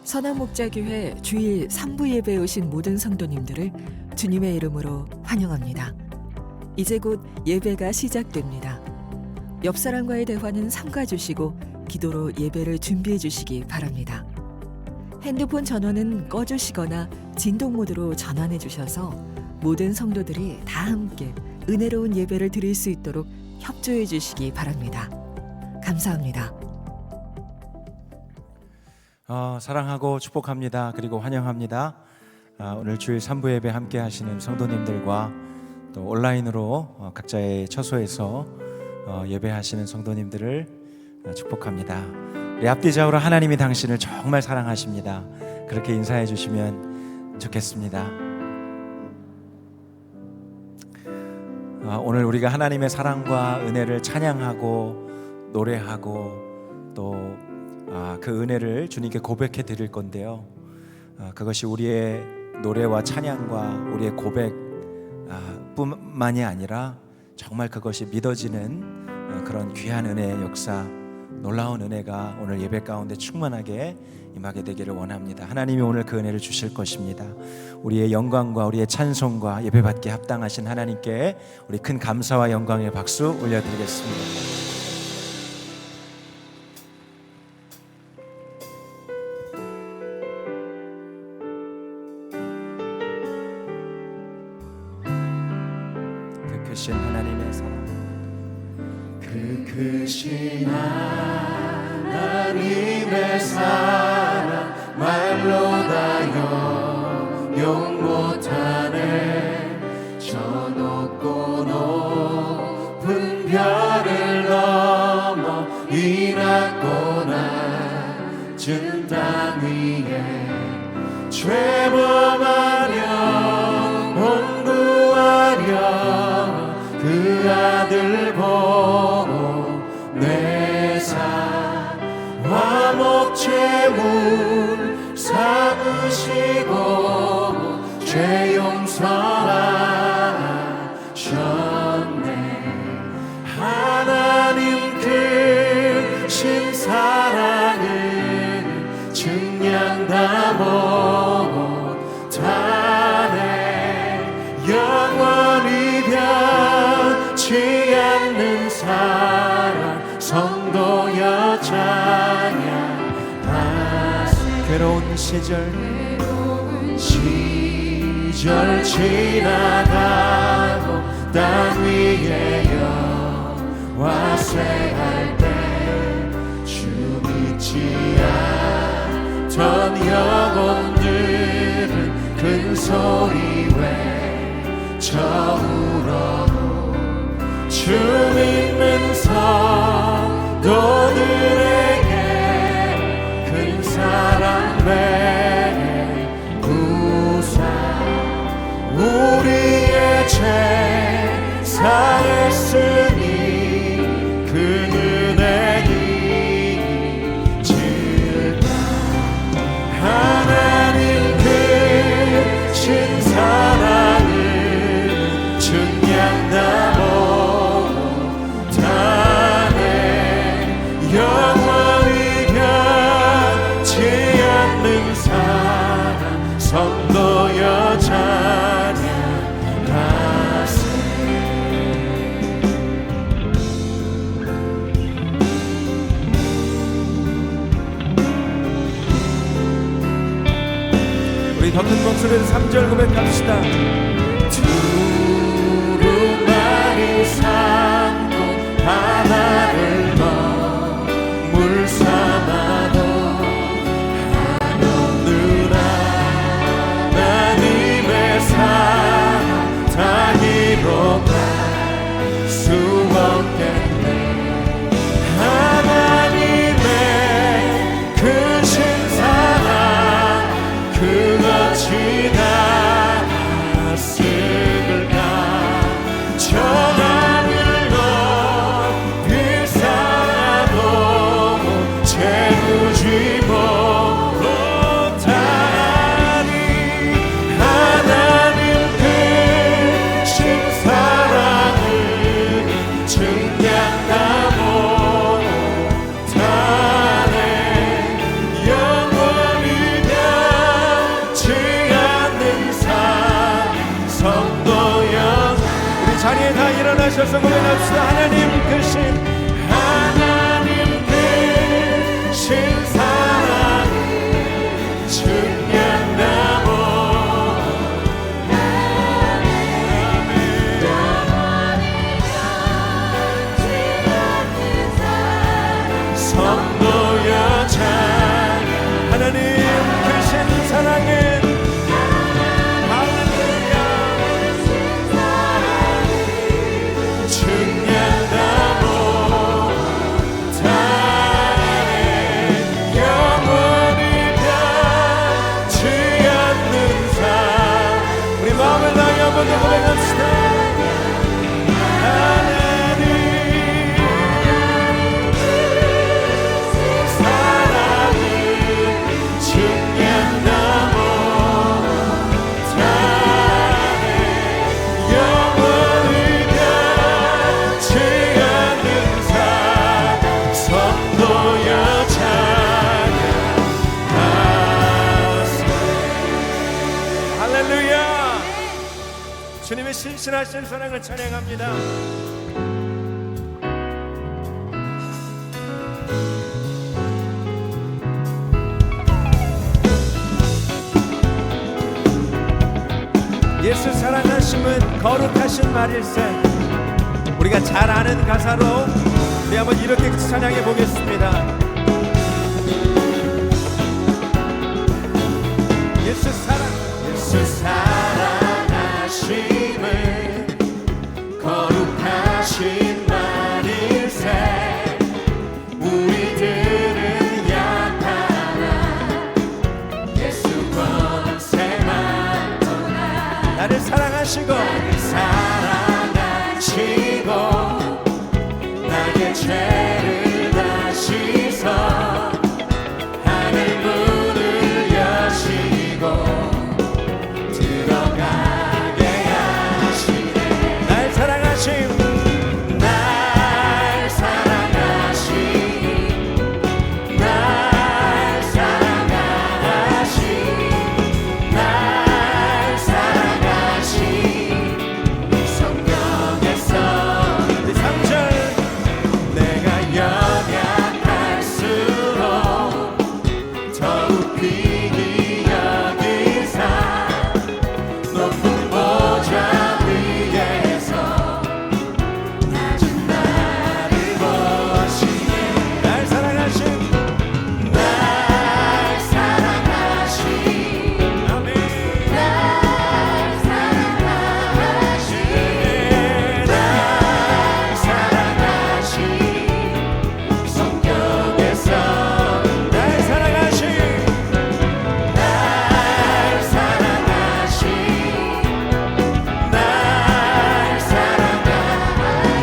선한목자교회 주일 3부 예배에 오신 모든 성도님들을 주님의 이름으로 환영합니다. 이제 곧 예배가 시작됩니다. 옆 사람과의 대화는 삼가주시고 기도로 예배를 준비해 주시기 바랍니다. 핸드폰 전원은 꺼주시거나 진동 모드로 전환해 주셔서 모든 성도들이 다 함께 은혜로운 예배를 드릴 수 있도록 협조해 주시기 바랍니다. 감사합니다. 사랑하고 축복합니다. 그리고 환영합니다. 오늘 주일 3부 예배 함께 하시는 성도님들과 또 온라인으로 각자의 처소에서 예배하시는 성도님들을 축복합니다. 우리 앞뒤 좌우로 하나님이 당신을 정말 사랑하십니다. 그렇게 인사해 주시면 좋겠습니다. 오늘 우리가 하나님의 사랑과 은혜를 찬양하고 노래하고 또 그 은혜를 주님께 고백해 드릴 건데요. 그것이 우리의 노래와 찬양과 우리의 고백 뿐만이 아니라 정말 그것이 믿어지는 그런 귀한 은혜의 역사, 놀라운 은혜가 오늘 예배 가운데 충만하게 임하게 되기를 원합니다. 하나님이 오늘 그 은혜를 주실 것입니다. 우리의 영광과 우리의 찬송과 예배받기에 합당하신 하나님께 우리 큰 감사와 영광의 박수 올려드리겠습니다. 크신 하나님의 사랑, 그 크신 하나님의 사랑 말로 다 영용 못하네. 저 높고 높은 별을 넘어 이 낮고 낮은 땅 위에 죄범하려 원구하려 그 아들 보고 내 사와 목죄물 삼으시고 죄 용서하셨네. 하나님 크신 사랑을 증량 다 못하네. 영원히 변치 않는 사랑 성도여 찬양하세. 괴로운 시절 지나가고 땅 위에 여호와 쇠할 때 주 믿지 않던 영혼들은 큰 소리 외쳐 울어도 주 믿는 성도들에게 큰 사랑 베푸사 우리의 죄 사했으니 그 은혜 잊을까. 하나님 크신 사랑을 증량 다 못하네. 영원히 변치 않는 사랑 성도여 찬양하세. 우리 더 큰 목소리로 3절 고백합시다. 두루마리 삼고 바다를 물 삼아도 한없는 하나님의 사랑 다 기록할 수 없겠네. 하나님의 크신 사랑 그것이 다 예수님의 신실하신 사랑을 찬양합니다. 예수 사랑하심은 거룩하신 말일세. 우리가 잘 아는 가사로 우리 한번 이렇게 찬양해 보겠습니다. 예수 사랑하심은 거룩하신 말일세. 우리들은 약하나 예수 권세만 떠나. 나를 사랑하시고 나의 죄를 다시서 하늘 문을 여시고 들어가게 하시네. 날 사랑하심 날 사랑하심 날 사랑하심 날 사랑하심 성경에서 우리 3절 내가 연약할수록 더욱 귀히 여기사 높은 보좌 위에서 낮은 나를 보시네. 날 사랑하심 날 사랑하심 아멘. 날 사랑하심 날 사랑하심 성경에서 날 사랑하심 날 사랑하심 날 사랑하심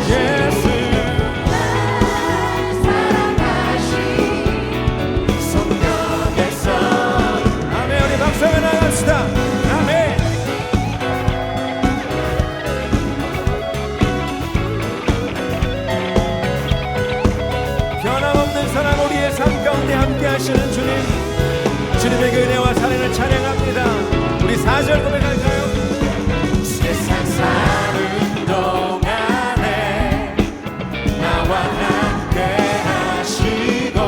예수 성경에서 아멘. 우리 박수하며 나갑시다. 아멘. 변함없는 사랑 우리의 삶 가운데 함께 하시는 주님, 주님의 그 은혜와 사랑을 찬양합니다. 우리 4절 고백할까요? 세상 사는 동안에 나와 함께 하시고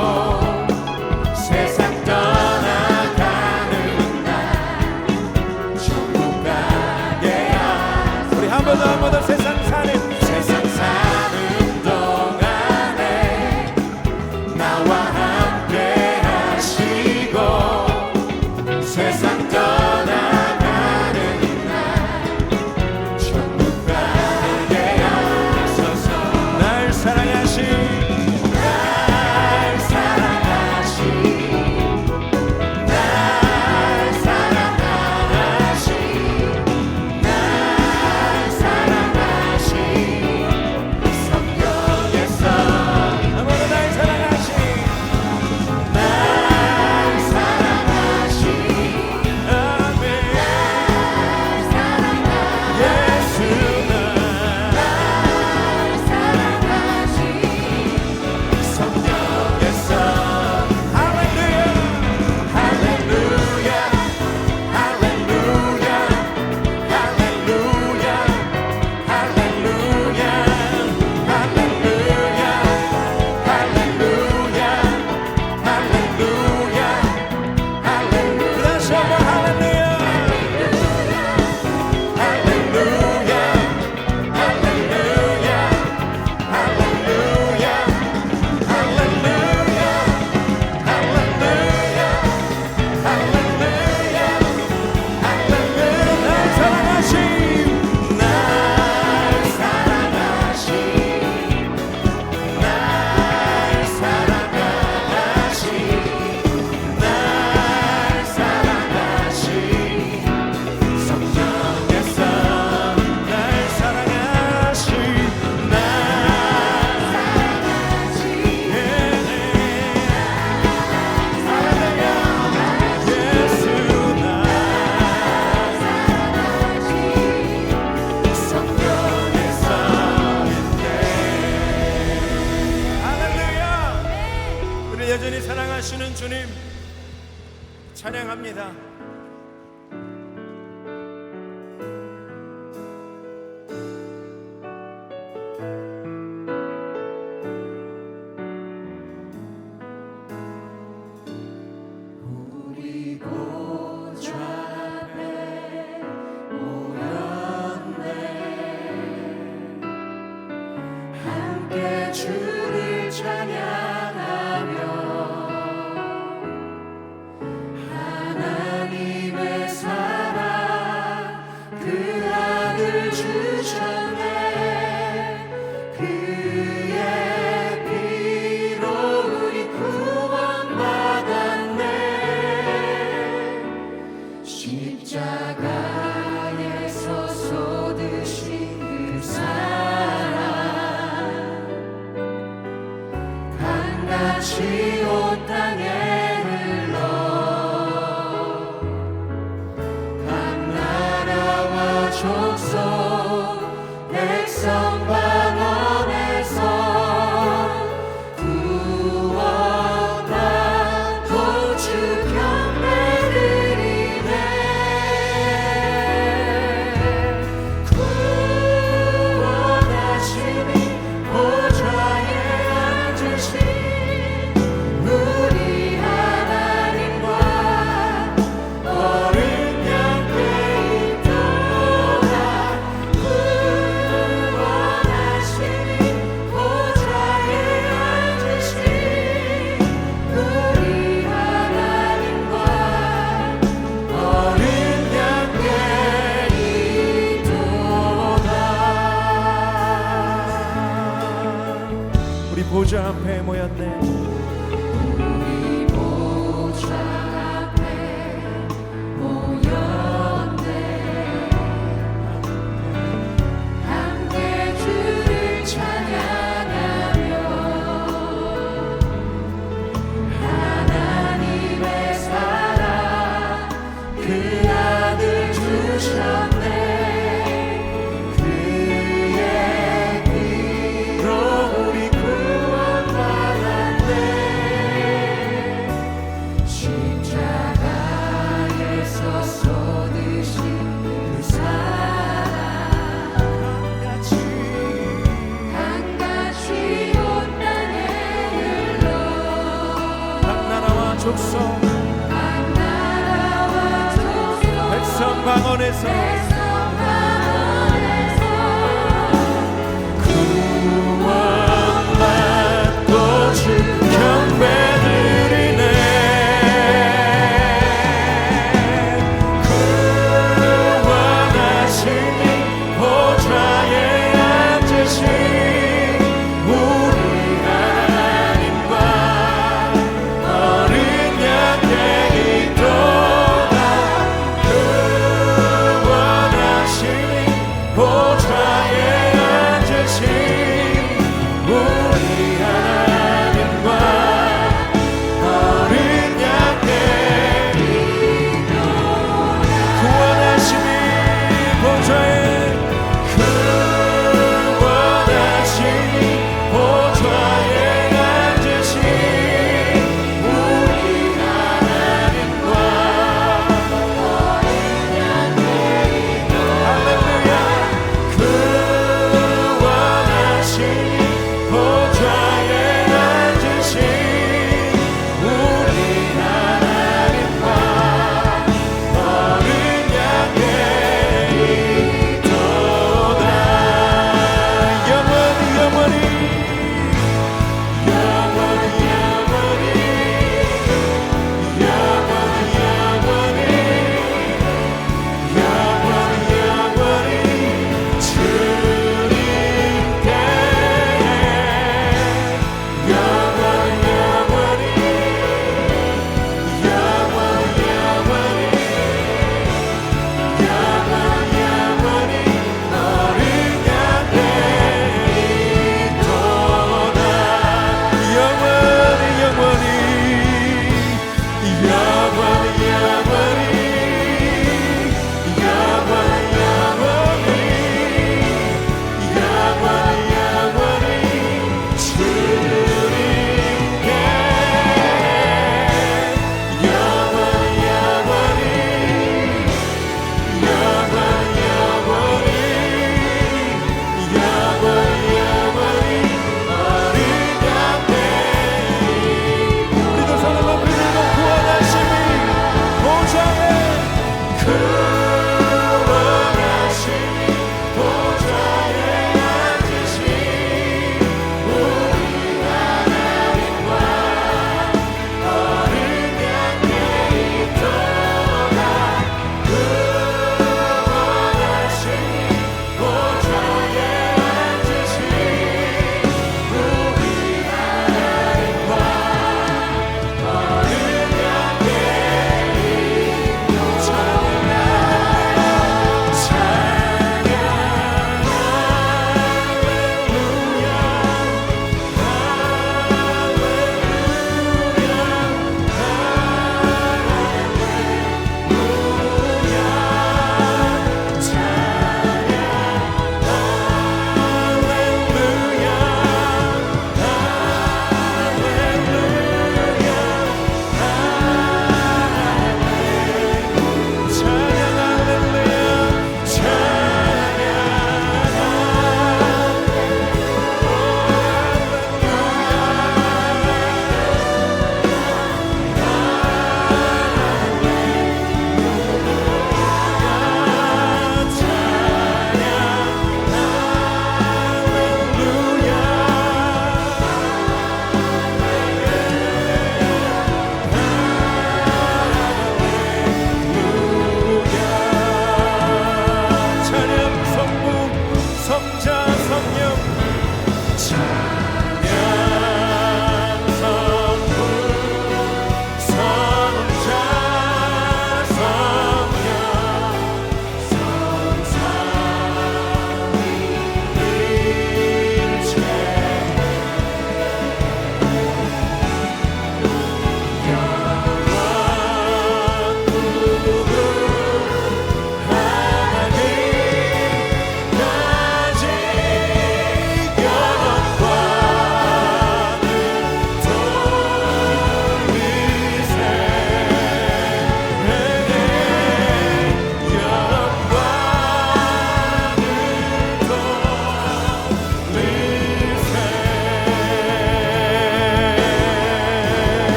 세상 떠나가는 날 천국 가게 하소서. 우리 한 번 더 세상 사는 세상 사는 동안에 나와 함께 하시고 세상 떠나가는 날 천국 가게 하소서. 날 사랑하신 날 사랑하신 날 사랑하신 날 사랑하신 성경에서 아무도 날 사랑하신 날 사랑하신 아멘. 예수 날 사랑하신 성경에서 할렐루야 할렐루야 할렐루야 할렐루야 할렐루야 할렐루야 할렐루야 할렐루야 할렐루야 다시 한번 할렐루야 할렐루야 할렐루야 할렐루야 할렐루야 할렐루야 날 사랑하신 날 사랑하신 날 사랑하신 날 사랑하신 성경에서 날 사랑하신 날 사랑하신 예수 날 성경에서 할렐루야. 우리 여전히 사랑하시는 주님 찬양합니다. 강같이 온 땅에 흘러 각 나라와 족속 백성 방언에서 구원받고 주 경배드리네. 구원하시니 보좌에 앉으신 우리 하나님과 어린 양께 있도다. 구원하시니 보좌에 앉으신 우리 하나님과 어린 양께 있도다. 우리 보좌 앞에 모였네. 우리 보좌 앞에 모였네. 함께 주를 찬양하며 하나님의 사랑 그 아들 주셨네. 그의 피로 우리 구원받았네. 십자가에서 쏟으신 그 사랑 강같이 온 땅에 흘러 각 나라와 족속 각 나라와 족속 백성 방언에서 백성 방언에서 구원받고 주 경배드리네. 구원하시니 보좌에 앉으신 우리 하나님과 어린 양께 있도다. 구원하시니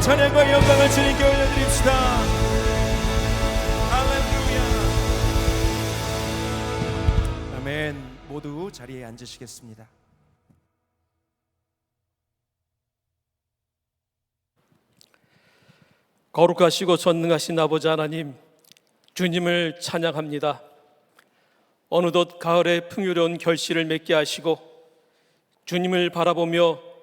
찬양과 영광을 주님께 올려드립시다. 할렐루야. 아멘. 모두 자리에 앉으시겠습니다. 거룩하시고 전능하신 아버지 하나님, 주님을 찬양합니다. 어느덧 가을의 풍요로운 결실을 맺게 하시고 주님을 바라보며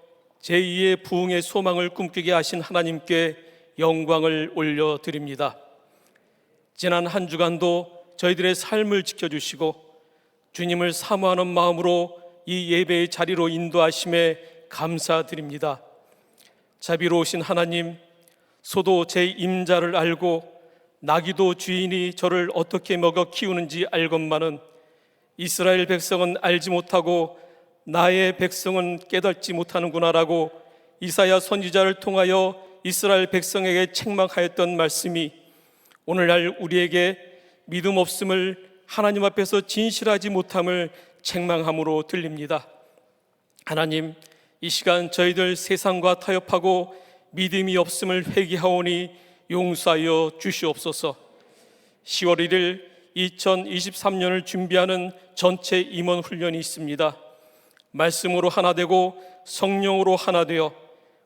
제2의 부흥의 소망을 꿈꾸게 하신 하나님께 영광을 올려드립니다. 지난 한 주간도 저희들의 삶을 지켜주시고 주님을 사모하는 마음으로 이 예배의 자리로 인도하심에 감사드립니다. 자비로우신 하나님, 소도 제 임자를 알고 나귀도 주인이 저를 어떻게 먹여 키우는지 알건만은 이스라엘 백성은 알지 못하고 나의 백성은 깨닫지 못하는구나라고 이사야 선지자를 통하여 이스라엘 백성에게 책망하였던 말씀이 오늘날 우리에게 믿음 없음을, 하나님 앞에서 진실하지 못함을 책망함으로 들립니다. 하나님, 이 시간 저희들 세상과 타협하고 믿음이 없음을 회개하오니 용서하여 주시옵소서. 10월 1일 2023년을 준비하는 전체 임원 훈련이 있습니다. 말씀으로 하나 되고 성령으로 하나 되어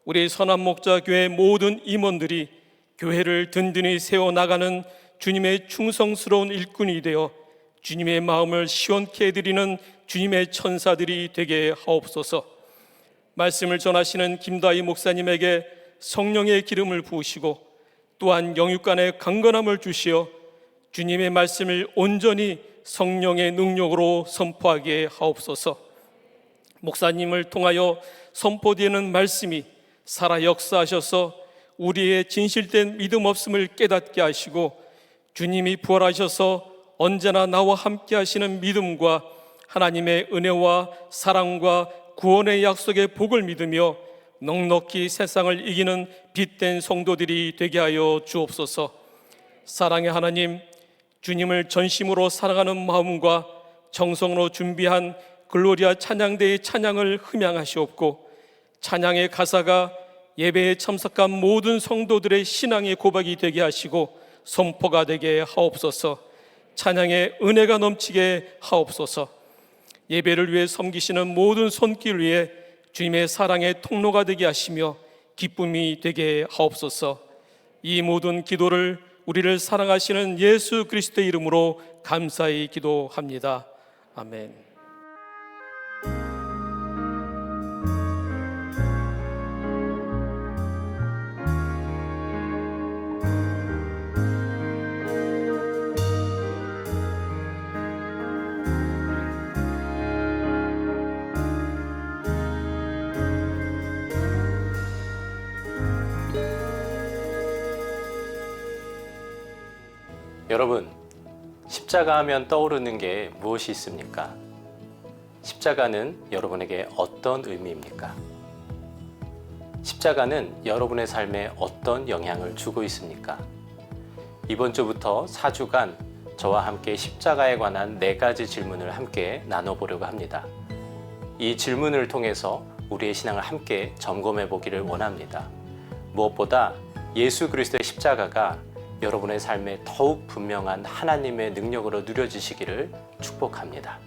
우리 선한목자교회 모든 임원들이 교회를 든든히 세워나가는 주님의 충성스러운 일꾼이 되어 주님의 마음을 시원케 해드리는 주님의 천사들이 되게 하옵소서. 말씀을 전하시는 김다희 목사님에게 성령의 기름을 부으시고 또한 영육간의 강건함을 주시어 주님의 말씀을 온전히 성령의 능력으로 선포하게 하옵소서. 목사님을 통하여 선포되는 말씀이 살아 역사하셔서 우리의 진실된 믿음 없음을 깨닫게 하시고 주님이 부활하셔서 언제나 나와 함께 하시는 믿음과 하나님의 은혜와 사랑과 구원의 약속의 복을 믿으며 넉넉히 세상을 이기는 빛된 성도들이 되게 하여 주옵소서. 사랑의 하나님, 주님을 전심으로 사랑하는 마음과 정성으로 준비한 글로리아 찬양대의 찬양을 흠양하시옵고 찬양의 가사가 예배에 참석한 모든 성도들의 신앙의 고백이 되게 하시고 선포가 되게 하옵소서. 찬양의 은혜가 넘치게 하옵소서. 예배를 위해 섬기시는 모든 손길 위에 주님의 사랑의 통로가 되게 하시며 기쁨이 되게 하옵소서. 이 모든 기도를 우리를 사랑하시는 예수 그리스도의 이름으로 감사히 기도합니다. 아멘. 여러분, 십자가 하면 떠오르는 게 무엇이 있습니까? 십자가는 여러분에게 어떤 의미입니까? 십자가는 여러분의 삶에 어떤 영향을 주고 있습니까? 이번 주부터 4주간 저와 함께 십자가에 관한 4가지 질문을 함께 나눠보려고 합니다. 이 질문을 통해서 우리의 신앙을 함께 점검해 보기를 원합니다. 무엇보다 예수 그리스도의 십자가가 여러분의 삶에 더욱 분명한 하나님의 능력으로 누려지시기를 축복합니다.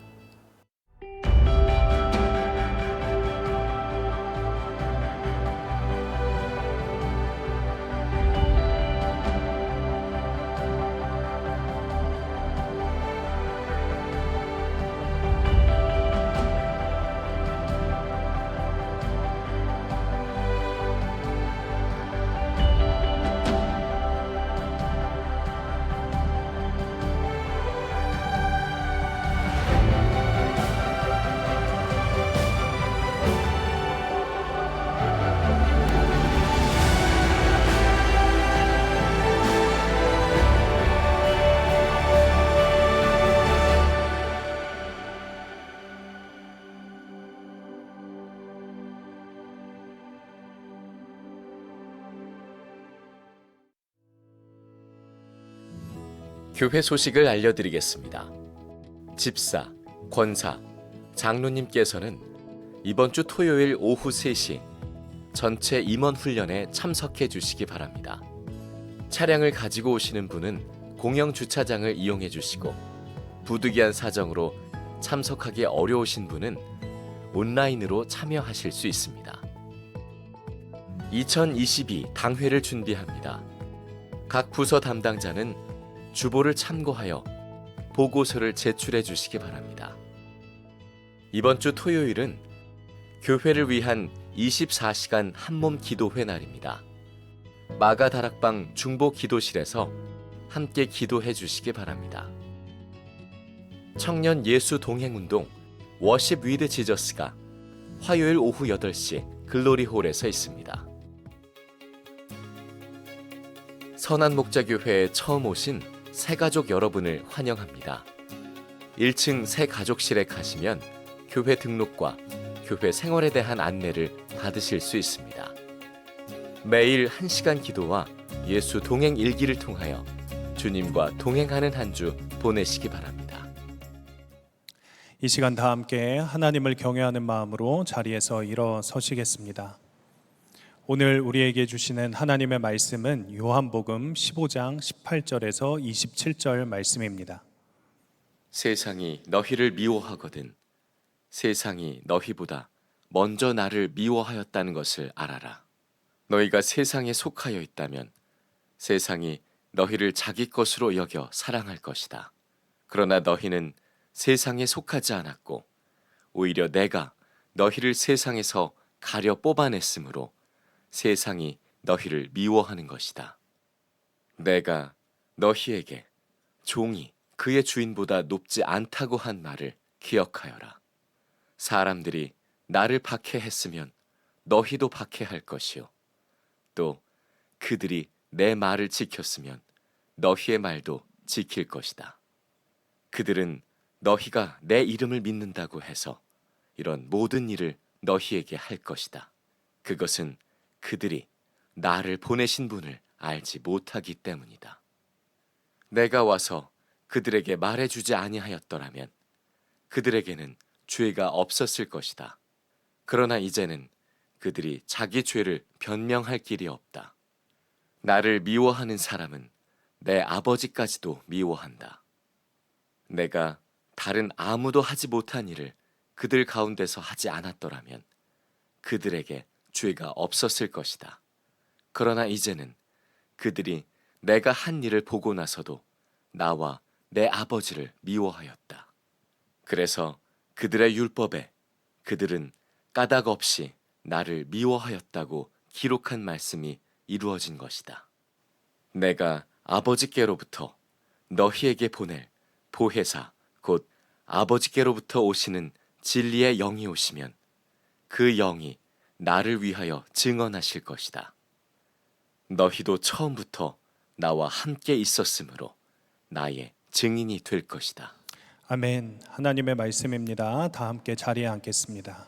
교회 소식을 알려드리겠습니다. 집사, 권사, 장로님께서는 이번 주 토요일 오후 3시 전체 임원 훈련에 참석해 주시기 바랍니다. 차량을 가지고 오시는 분은 공영 주차장을 이용해 주시고 부득이한 사정으로 참석하기 어려우신 분은 온라인으로 참여하실 수 있습니다. 2022 당회를 준비합니다. 각 부서 담당자는 주보를 참고하여 보고서를 제출해 주시기 바랍니다. 이번 주 토요일은 교회를 위한 24시간 한몸 기도회 날입니다. 마가 다락방 중보 기도실에서 함께 기도해 주시기 바랍니다. 청년 예수 동행운동 워십 위드 지저스가 화요일 오후 8시 글로리홀에서 있습니다. 선한 목자교회에 처음 오신 새가족 여러분을 환영합니다. 1층 새가족실에 가시면 교회 등록과 교회 생활에 대한 안내를 받으실 수 있습니다. 매일 1시간 기도와 예수 동행 일기를 통하여 주님과 동행하는 한 주 보내시기 바랍니다. 이 시간 다 함께 하나님을 경외하는 마음으로 자리에서 일어서시겠습니다. 오늘 우리에게 주시는 하나님의 말씀은 요한복음 15장 18절에서 27절 말씀입니다. 세상이 너희를 미워하거든 세상이 너희보다 먼저 나를 미워하였다는 것을 알아라. 너희가 세상에 속하여 있다면 세상이 너희를 자기 것으로 여겨 사랑할 것이다. 그러나 너희는 세상에 속하지 않았고 오히려 내가 너희를 세상에서 가려 뽑아냈으므로 세상이 너희를 미워하는 것이다. 내가 너희에게 종이 그의 주인보다 높지 않다고 한 말을 기억하여라. 사람들이 나를 박해했으면 너희도 박해할 것이요. 또 그들이 내 말을 지켰으면 너희의 말도 지킬 것이다. 그들은 너희가 내 이름을 믿는다고 해서 이런 모든 일을 너희에게 할 것이다. 그것은 그들이 나를 보내신 분을 알지 못하기 때문이다. 내가 와서 그들에게 말해주지 아니하였더라면 그들에게는 죄가 없었을 것이다. 그러나 이제는 그들이 자기 죄를 변명할 길이 없다. 나를 미워하는 사람은 내 아버지까지도 미워한다. 내가 다른 아무도 하지 못한 일을 그들 가운데서 하지 않았더라면 그들에게 죄가 없었을 것이다. 그러나 이제는 그들이 내가 한 일을 보고 나서도 나와 내 아버지를 미워하였다. 그래서 그들의 율법에 그들은 까닭 없이 나를 미워하였다고 기록한 말씀이 이루어진 것이다. 내가 아버지께로부터 너희에게 보낼 보혜사 곧 아버지께로부터 오시는 진리의 영이 오시면 그 영이 나를 위하여 증언하실 것이다. 너희도 처음부터 나와 함께 있었으므로 나의 증인이 될 것이다. 아멘. 하나님의 말씀입니다. 다 함께 자리에 앉겠습니다.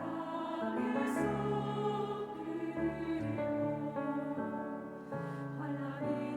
사랑에서 그리워 환란이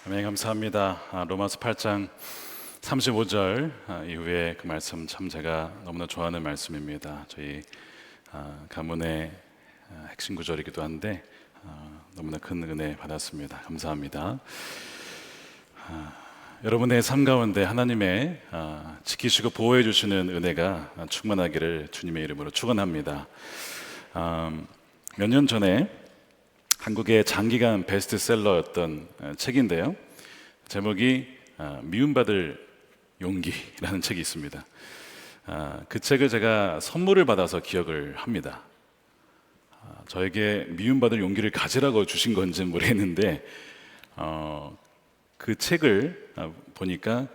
네, 감사합니다. 로마서 8장 35절 이후에 그 말씀 참 제가 너무나 좋아하는 말씀입니다. 저희 가문의 핵심 구절이기도 한데 너무나 큰 은혜 받았습니다. 감사합니다. 여러분의 삶 가운데 하나님의 지키시고 보호해 주시는 은혜가 충만하기를 주님의 이름으로 축원합니다. 몇 년 전에 한국의 장기간 베스트셀러였던 책인데요. 제목이 미움받을 용기라는 책이 있습니다. 그 책을 제가 선물을 받아서 기억을 합니다. 저에게 미움받을 용기를 가지라고 주신 건지는 모르겠는데 그 책을 보니까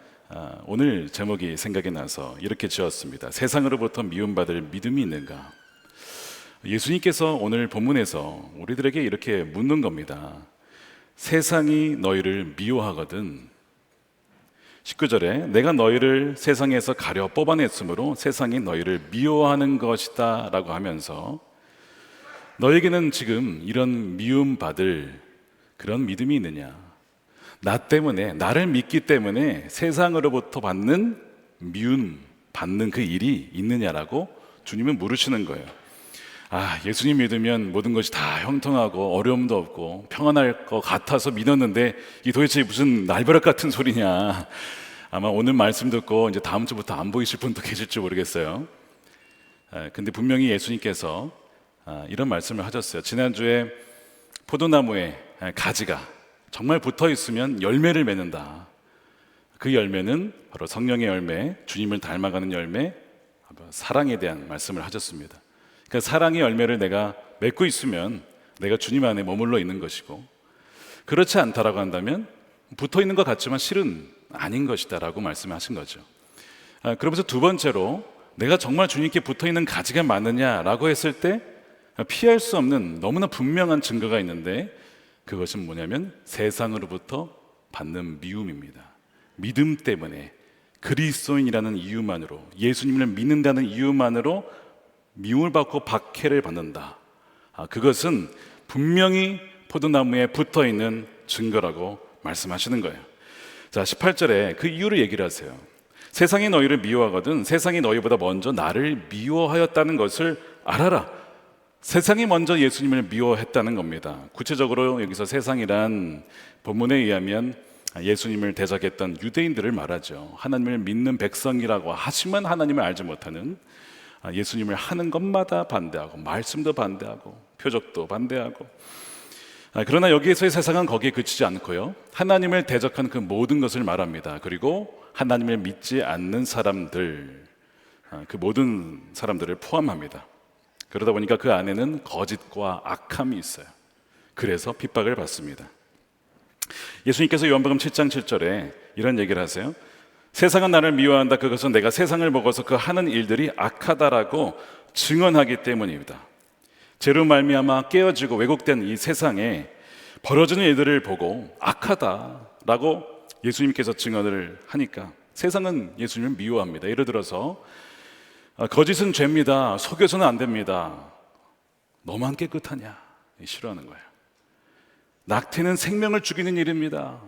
오늘 제목이 생각이 나서 이렇게 지었습니다. 세상으로부터 미움받을 믿음이 있는가? 예수님께서 오늘 본문에서 우리들에게 이렇게 묻는 겁니다. 세상이 너희를 미워하거든. 19절에 내가 너희를 세상에서 가려 뽑아냈으므로 세상이 너희를 미워하는 것이다 라고 하면서 너에게는 지금 이런 미움받을 그런 믿음이 있느냐? 나 때문에, 나를 믿기 때문에 세상으로부터 받는 미움 받는 그 일이 있느냐라고 주님은 물으시는 거예요. 예수님 믿으면 모든 것이 다 형통하고 어려움도 없고 평안할 것 같아서 믿었는데 이 도대체 무슨 날벼락 같은 소리냐. 아마 오늘 말씀 듣고 이제 다음 주부터 안 보이실 분도 계실지 모르겠어요. 근데 분명히 예수님께서 이런 말씀을 하셨어요. 지난주에 포도나무에 가지가 정말 붙어 있으면 열매를 맺는다. 그 열매는 바로 성령의 열매, 주님을 닮아가는 열매, 사랑에 대한 말씀을 하셨습니다. 그러니까 사랑의 열매를 내가 맺고 있으면 내가 주님 안에 머물러 있는 것이고, 그렇지 않다라고 한다면 붙어 있는 것 같지만 실은 아닌 것이다라고 말씀하신 거죠. 그러면서 두 번째로 내가 정말 주님께 붙어 있는 가지가 많으냐라고 했을 때 피할 수 없는 너무나 분명한 증거가 있는데 그것은 뭐냐면 세상으로부터 받는 미움입니다. 믿음 때문에 그리스도인이라는 이유만으로, 예수님을 믿는다는 이유만으로 미움을 받고 박해를 받는다. 그것은 분명히 포도나무에 붙어 있는 증거라고 말씀하시는 거예요. 자, 18절에 그 이유를 얘기를 하세요. 세상이 너희를 미워하거든 세상이 너희보다 먼저 나를 미워하였다는 것을 알아라. 세상이 먼저 예수님을 미워했다는 겁니다. 구체적으로 여기서 세상이란 본문에 의하면 예수님을 대적했던 유대인들을 말하죠. 하나님을 믿는 백성이라고 하지만 하나님을 알지 못하는, 예수님을 하는 것마다 반대하고 말씀도 반대하고 표적도 반대하고, 그러나 여기에서의 세상은 거기에 그치지 않고요, 하나님을 대적하는 그 모든 것을 말합니다. 그리고 하나님을 믿지 않는 사람들, 그 모든 사람들을 포함합니다. 그러다 보니까 그 안에는 거짓과 악함이 있어요. 그래서 핍박을 받습니다. 예수님께서 요한복음 7장 7절에 이런 얘기를 하세요. 세상은 나를 미워한다. 그것은 내가 세상을 먹어서 그 하는 일들이 악하다라고 증언하기 때문입니다. 죄로 말미암아 깨어지고 왜곡된 이 세상에 벌어지는 일들을 보고 악하다라고 예수님께서 증언을 하니까 세상은 예수님을 미워합니다. 예를 들어서 거짓은 죄입니다. 속여서는 안 됩니다. 너만 깨끗하냐? 싫어하는 거예요. 낙태는 생명을 죽이는 일입니다.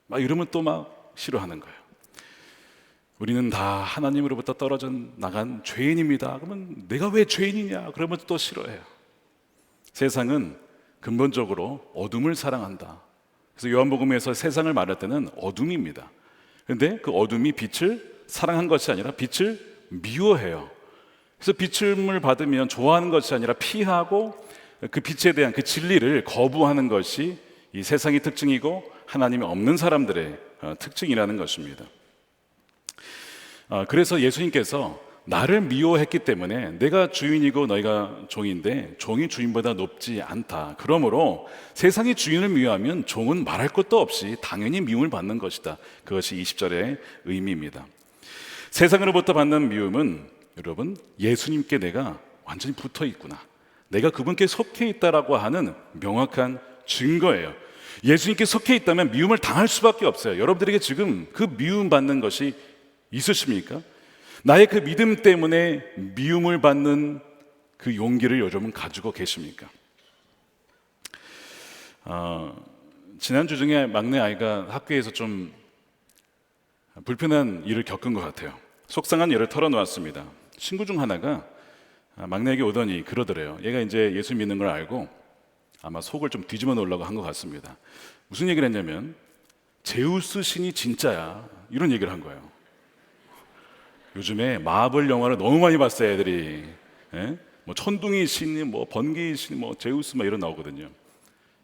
막 이러면 또 막 싫어하는 거예요. 우리는 다 하나님으로부터 떨어져 나간 죄인입니다. 그러면 내가 왜 죄인이냐? 그러면 또 싫어해요. 세상은 근본적으로 어둠을 사랑한다. 그래서 요한복음에서 세상을 말할 때는 어둠입니다. 그런데 그 어둠이 빛을 사랑한 것이 아니라 빛을 미워해요. 그래서 빛을 받으면 좋아하는 것이 아니라 피하고 그 빛에 대한 그 진리를 거부하는 것이 이 세상의 특징이고 하나님이 없는 사람들의 특징이라는 것입니다. 그래서 예수님께서 나를 미워했기 때문에 내가 주인이고 너희가 종인데 종이 주인보다 높지 않다. 그러므로 세상이 주인을 미워하면 종은 말할 것도 없이 당연히 미움을 받는 것이다. 그것이 20절의 의미입니다. 세상으로부터 받는 미움은 여러분 예수님께 내가 완전히 붙어 있구나, 내가 그분께 속해 있다라고 하는 명확한 증거예요. 예수님께 속해 있다면 미움을 당할 수밖에 없어요. 여러분들에게 지금 그 미움 받는 것이 있으십니까? 나의 그 믿음 때문에 미움을 받는 그 용기를 여러분 가지고 계십니까? 지난주 중에 막내 아이가 학교에서 좀 불편한 일을 겪은 것 같아요. 속상한 일을 털어놓았습니다. 친구 중 하나가 막내에게 오더니 그러더래요. 얘가 이제 예수 믿는 걸 알고 아마 속을 좀 뒤집어 놓으려고 한 것 같습니다. 무슨 얘기를 했냐면 제우스 신이 진짜야, 이런 얘기를 한 거예요. 요즘에 마블 영화를 너무 많이 봤어요, 애들이. 예? 뭐 천둥이 신이, 뭐 번개의 신이, 뭐 제우스 막 이런 나오거든요.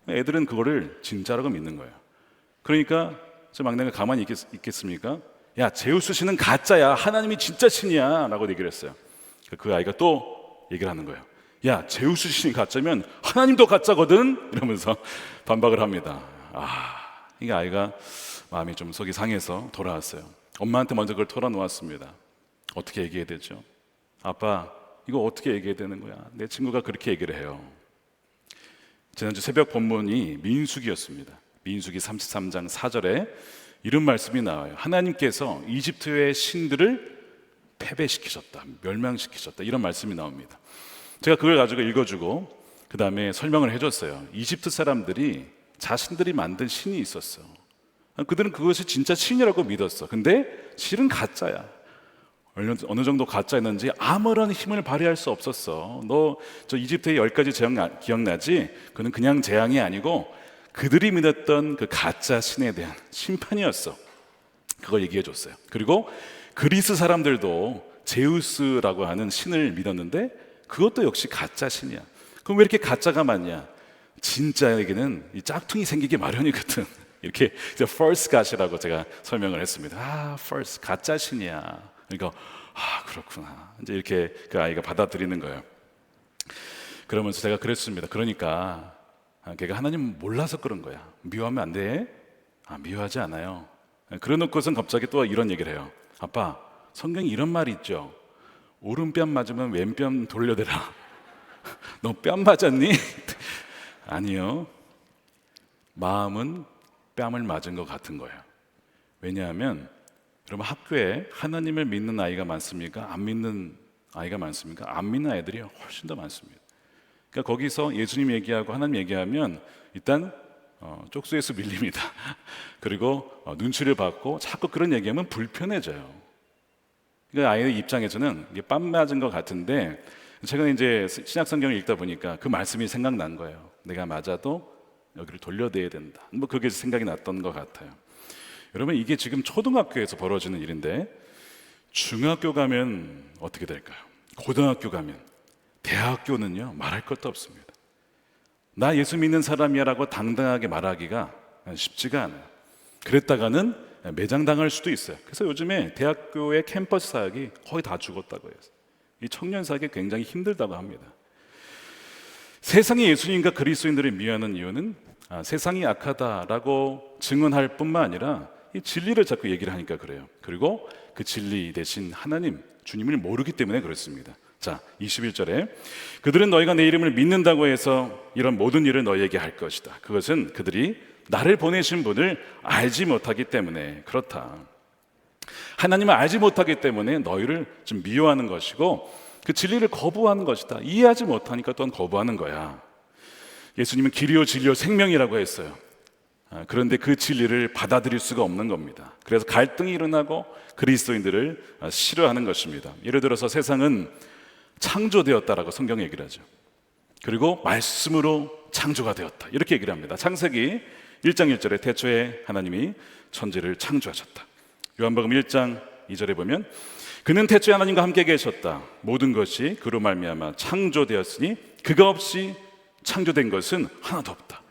애들은 그거를 진짜라고 믿는 거예요. 그러니까 제 막내가 가만히 있겠습니까? 야, 제우스 신은 가짜야, 하나님이 진짜 신이야 라고 얘기를 했어요. 그 아이가 또 얘기를 하는 거예요. 야, 제우스 신이 가짜면 하나님도 가짜거든, 이러면서 반박을 합니다. 이 아이가 마음이 좀 속이 상해서 돌아왔어요. 엄마한테 먼저 그걸 털어놓았습니다. 어떻게 얘기해야 되죠? 아빠, 이거 어떻게 얘기해야 되는 거야? 내 친구가 그렇게 얘기를 해요. 지난주 새벽 본문이 민수기였습니다. 민수기 33장 4절에 이런 말씀이 나와요. 하나님께서 이집트의 신들을 패배시키셨다, 멸망시키셨다, 이런 말씀이 나옵니다. 제가 그걸 가지고 읽어주고 그 다음에 설명을 해줬어요. 이집트 사람들이 자신들이 만든 신이 있었어. 그들은 그것이 진짜 신이라고 믿었어. 근데 실은 가짜야. 어느 정도 가짜였는지 아무런 힘을 발휘할 수 없었어. 너 저 이집트의 10가지 재앙 기억나지? 그는 그냥 재앙이 아니고 그들이 믿었던 그 가짜 신에 대한 심판이었어. 그걸 얘기해 줬어요. 그리고 그리스 사람들도 제우스라고 하는 신을 믿었는데 그것도 역시 가짜 신이야. 그럼 왜 이렇게 가짜가 많냐? 진짜에게는 이 짝퉁이 생기기 마련이거든. 이렇게 이제 false god이라고 제가 설명을 했습니다. false, 가짜 신이야. 그러니까 그렇구나. 이제 이렇게 그 아이가 받아들이는 거예요. 그러면서 제가 그랬습니다. 그러니까 걔가 하나님 몰라서 그런 거야. 미워하면 안 돼. 미워하지 않아요. 그래놓고선 갑자기 또 이런 얘기를 해요. 아빠, 성경에 이런 말이 있죠. 오른뺨 맞으면 왼뺨 돌려대라. 너 뺨 맞았니? 아니요. 마음은 뺨을 맞은 것 같은 거예요. 왜냐하면 여러분, 학교에 하나님을 믿는 아이가 많습니까? 안 믿는 아이가 많습니까? 안 믿는 아이들이 훨씬 더 많습니다. 그러니까 거기서 예수님 얘기하고 하나님 얘기하면 일단 쪽수에서 밀립니다. 그리고 눈치를 받고 자꾸 그런 얘기하면 불편해져요. 그러니까 아이의 입장에서는 이게 뺨 맞은 것 같은데, 최근에 이제 신약 성경을 읽다 보니까 그 말씀이 생각난 거예요. 내가 맞아도 여기를 돌려대야 된다. 뭐 그게 생각이 났던 것 같아요. 여러분, 이게 지금 초등학교에서 벌어지는 일인데 중학교 가면 어떻게 될까요? 고등학교 가면, 대학교는요 말할 것도 없습니다. 나 예수 믿는 사람이야 라고 당당하게 말하기가 쉽지가 않아요. 그랬다가는 매장당할 수도 있어요. 그래서 요즘에 대학교의 캠퍼스 사역이 거의 다 죽었다고 해요. 이 청년 사역이 굉장히 힘들다고 합니다. 세상이 예수님과 그리스도인들을 미워하는 이유는 세상이 악하다라고 증언할 뿐만 아니라 이 진리를 자꾸 얘기를 하니까 그래요. 그리고 그 진리 대신 하나님, 주님을 모르기 때문에 그렇습니다. 자, 21절에 그들은 너희가 내 이름을 믿는다고 해서 이런 모든 일을 너희에게 할 것이다. 그것은 그들이 나를 보내신 분을 알지 못하기 때문에 그렇다. 하나님을 알지 못하기 때문에 너희를 좀 미워하는 것이고 그 진리를 거부하는 것이다. 이해하지 못하니까 또한 거부하는 거야. 예수님은 길이요 진리요 생명이라고 했어요. 그런데 그 진리를 받아들일 수가 없는 겁니다. 그래서 갈등이 일어나고 그리스도인들을 싫어하는 것입니다. 예를 들어서 세상은 창조되었다라고 성경이 얘기를 하죠. 그리고 말씀으로 창조가 되었다, 이렇게 얘기를 합니다. 창세기 1장 1절에 태초에 하나님이 천지를 창조하셨다. 요한복음 1장 2절에 보면 그는 태초에 하나님과 함께 계셨다. 모든 것이 그로 말미암아 창조되었으니 그가 없이 창조된 것은 하나도 없다.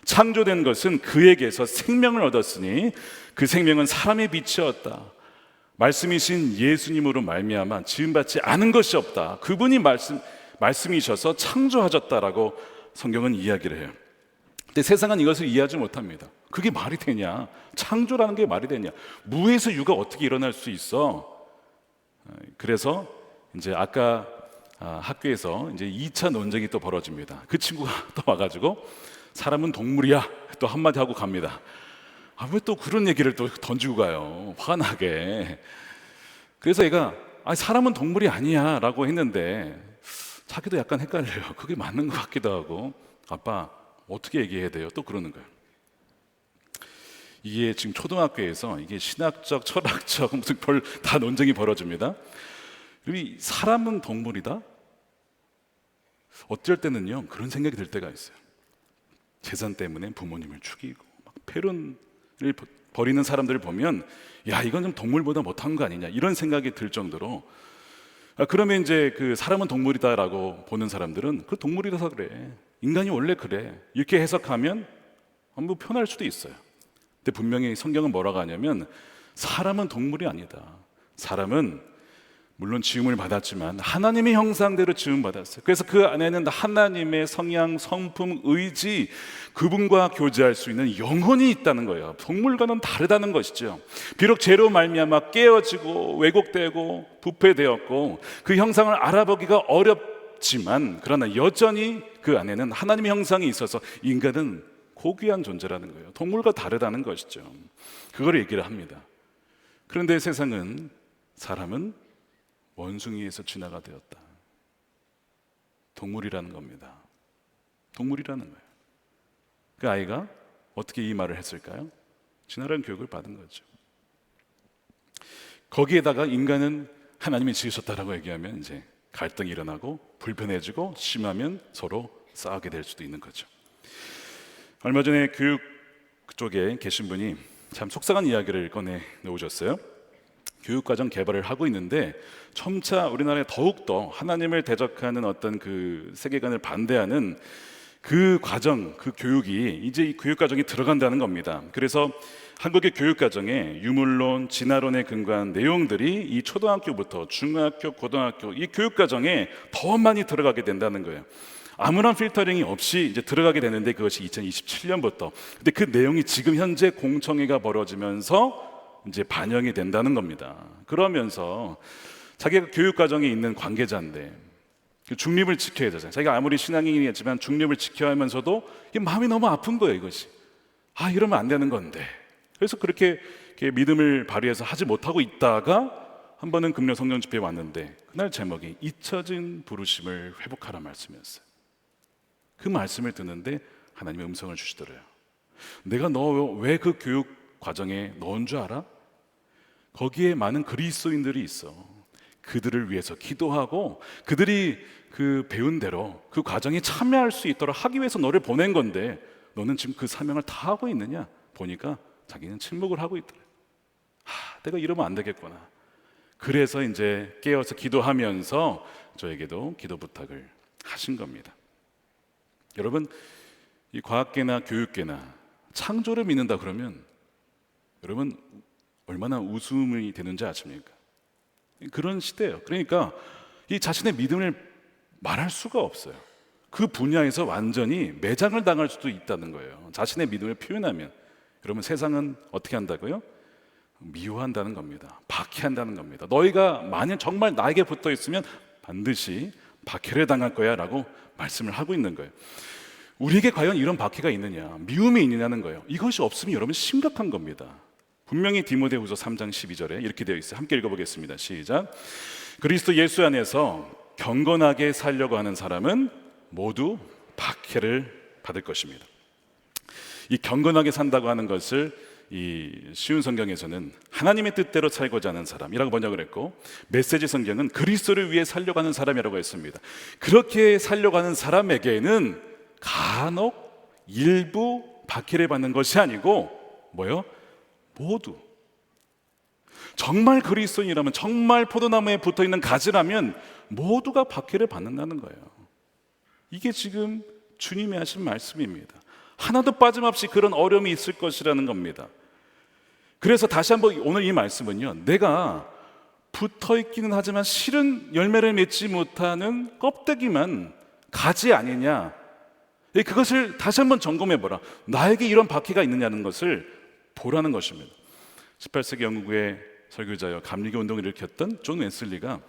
창조된 것은 그에게서 생명을 얻었으니 그 생명은 사람의 빛이었다. 말씀이신 예수님으로 말미암아 지음받지 않은 것이 없다. 그분이 말씀이셔서 창조하셨다라고 성경은 이야기를 해요. 근데 세상은 이것을 이해하지 못합니다. 그게 말이 되냐? 창조라는 게 말이 되냐? 무에서 유가 어떻게 일어날 수 있어? 그래서 이제 아까 학교에서 이제 2차 논쟁이 또 벌어집니다. 그 친구가 또 와가지고 사람은 동물이야 또 한마디 하고 갑니다. 왜 또 그런 얘기를 또 던지고 가요? 화나게. 그래서 얘가 사람은 동물이 아니야 라고 했는데 자기도 약간 헷갈려요. 그게 맞는 것 같기도 하고. 아빠, 어떻게 얘기해야 돼요? 또 그러는 거예요. 이게 지금 초등학교에서 이게 신학적, 철학적 무슨 별 다 논쟁이 벌어집니다. 그리고 이 사람은 동물이다? 어쩔 때는요 그런 생각이 들 때가 있어요. 재산 때문에 부모님을 죽이고 막 패론을 벌이는 사람들을 보면 야 이건 좀 동물보다 못한 거 아니냐 이런 생각이 들 정도로 그러면 이제 그 사람은 동물이다라고 보는 사람들은 그 동물이라서 그래 인간이 원래 그래 이렇게 해석하면 뭐 편할 수도 있어요. 근데 분명히 성경은 뭐라고 하냐면 사람은 동물이 아니다. 사람은 물론 지음을 받았지만 하나님의 형상대로 지음 받았어요. 그래서 그 안에는 하나님의 성향, 성품, 의지, 그분과 교제할 수 있는 영혼이 있다는 거예요. 동물과는 다르다는 것이죠. 비록 죄로 말미암아 깨어지고 왜곡되고 부패되었고 그 형상을 알아보기가 어렵지만 그러나 여전히 그 안에는 하나님의 형상이 있어서 인간은 고귀한 존재라는 거예요. 동물과 다르다는 것이죠. 그걸 얘기를 합니다. 그런데 세상은 사람은 원숭이에서 진화가 되었다. 동물이라는 겁니다. 동물이라는 거예요. 그 아이가 어떻게 이 말을 했을까요? 진화라는 교육을 받은 거죠. 거기에다가 인간은 하나님이 지으셨다라고 얘기하면 이제 갈등이 일어나고 불편해지고 심하면 서로 싸우게 될 수도 있는 거죠. 얼마 전에 교육 쪽에 계신 분이 참 속상한 이야기를 꺼내 놓으셨어요. 교육과정 개발을 하고 있는데 점차 우리나라에 더욱더 하나님을 대적하는 어떤 그 세계관을 반대하는 그 과정, 그 교육이 이제 이 교육과정에 들어간다는 겁니다. 그래서 한국의 교육과정에 유물론, 진화론에 근거한 내용들이 이 초등학교부터 중학교, 고등학교 이 교육과정에 더 많이 들어가게 된다는 거예요. 아무런 필터링이 없이 이제 들어가게 되는데 그것이 2027년부터. 근데 그 내용이 지금 현재 공청회가 벌어지면서 이제 반영이 된다는 겁니다. 그러면서 자기가 교육과정에 있는 관계자인데 중립을 지켜야 되잖아요. 자기가 아무리 신앙인이지만 중립을 지켜야 하면서도 이 마음이 너무 아픈 거예요. 이것이 이러면 안 되는 건데. 그래서 그렇게 믿음을 발휘해서 하지 못하고 있다가 한 번은 금요 성령 집회에 왔는데 그날 제목이 잊혀진 부르심을 회복하라 말씀이었어요. 그 말씀을 듣는데 하나님의 음성을 주시더래요. 내가 너 왜 그 교육 과정에 넣은 줄 알아? 거기에 많은 그리스도인들이 있어. 그들을 위해서 기도하고 그들이 그 배운 대로 그 과정에 참여할 수 있도록 하기 위해서 너를 보낸 건데 너는 지금 그 사명을 다 하고 있느냐? 보니까 자기는 침묵을 하고 있더래. 내가 이러면 안 되겠구나. 그래서 이제 깨어서 기도하면서 저에게도 기도 부탁을 하신 겁니다. 여러분, 이 과학계나 교육계나 창조를 믿는다 그러면 여러분 얼마나 웃음이 되는지 아십니까? 그런 시대예요. 그러니까 이 자신의 믿음을 말할 수가 없어요. 그 분야에서 완전히 매장을 당할 수도 있다는 거예요. 자신의 믿음을 표현하면. 여러분 세상은 어떻게 한다고요? 미워한다는 겁니다. 박해한다는 겁니다. 너희가 만약 정말 나에게 붙어 있으면 반드시 박해를 당할 거야 라고 말씀을 하고 있는 거예요. 우리에게 과연 이런 박해가 있느냐, 미움이 있느냐는 거예요. 이것이 없으면 여러분 심각한 겁니다. 분명히 디모데후서 3장 12절에 이렇게 되어 있어요. 함께 읽어보겠습니다. 시작. 그리스도 예수 안에서 경건하게 살려고 하는 사람은 모두 박해를 받을 것입니다. 이 경건하게 산다고 하는 것을 이 쉬운 성경에서는 하나님의 뜻대로 살고자 하는 사람이라고 번역을 했고, 메시지 성경은 그리스도를 위해 살려고 하는 사람이라고 했습니다. 그렇게 살려고 하는 사람에게는 간혹 일부 박해를 받는 것이 아니고 뭐요? 모두. 정말 그리스도인이라면, 정말 포도나무에 붙어있는 가지라면 모두가 박해를 받는다는 거예요. 이게 지금 주님이 하신 말씀입니다. 하나도 빠짐없이 그런 어려움이 있을 것이라는 겁니다. 그래서 다시 한번 오늘 이 말씀은요, 내가 붙어있기는 하지만 실은 열매를 맺지 못하는 껍데기만 가지 아니냐, 그것을 다시 한번 점검해보라. 나에게 이런 박해가 있느냐는 것을 보라는 것입니다. 18세기 영국의 설교자여 감리교 운동을 일으켰던 존 웨슬리가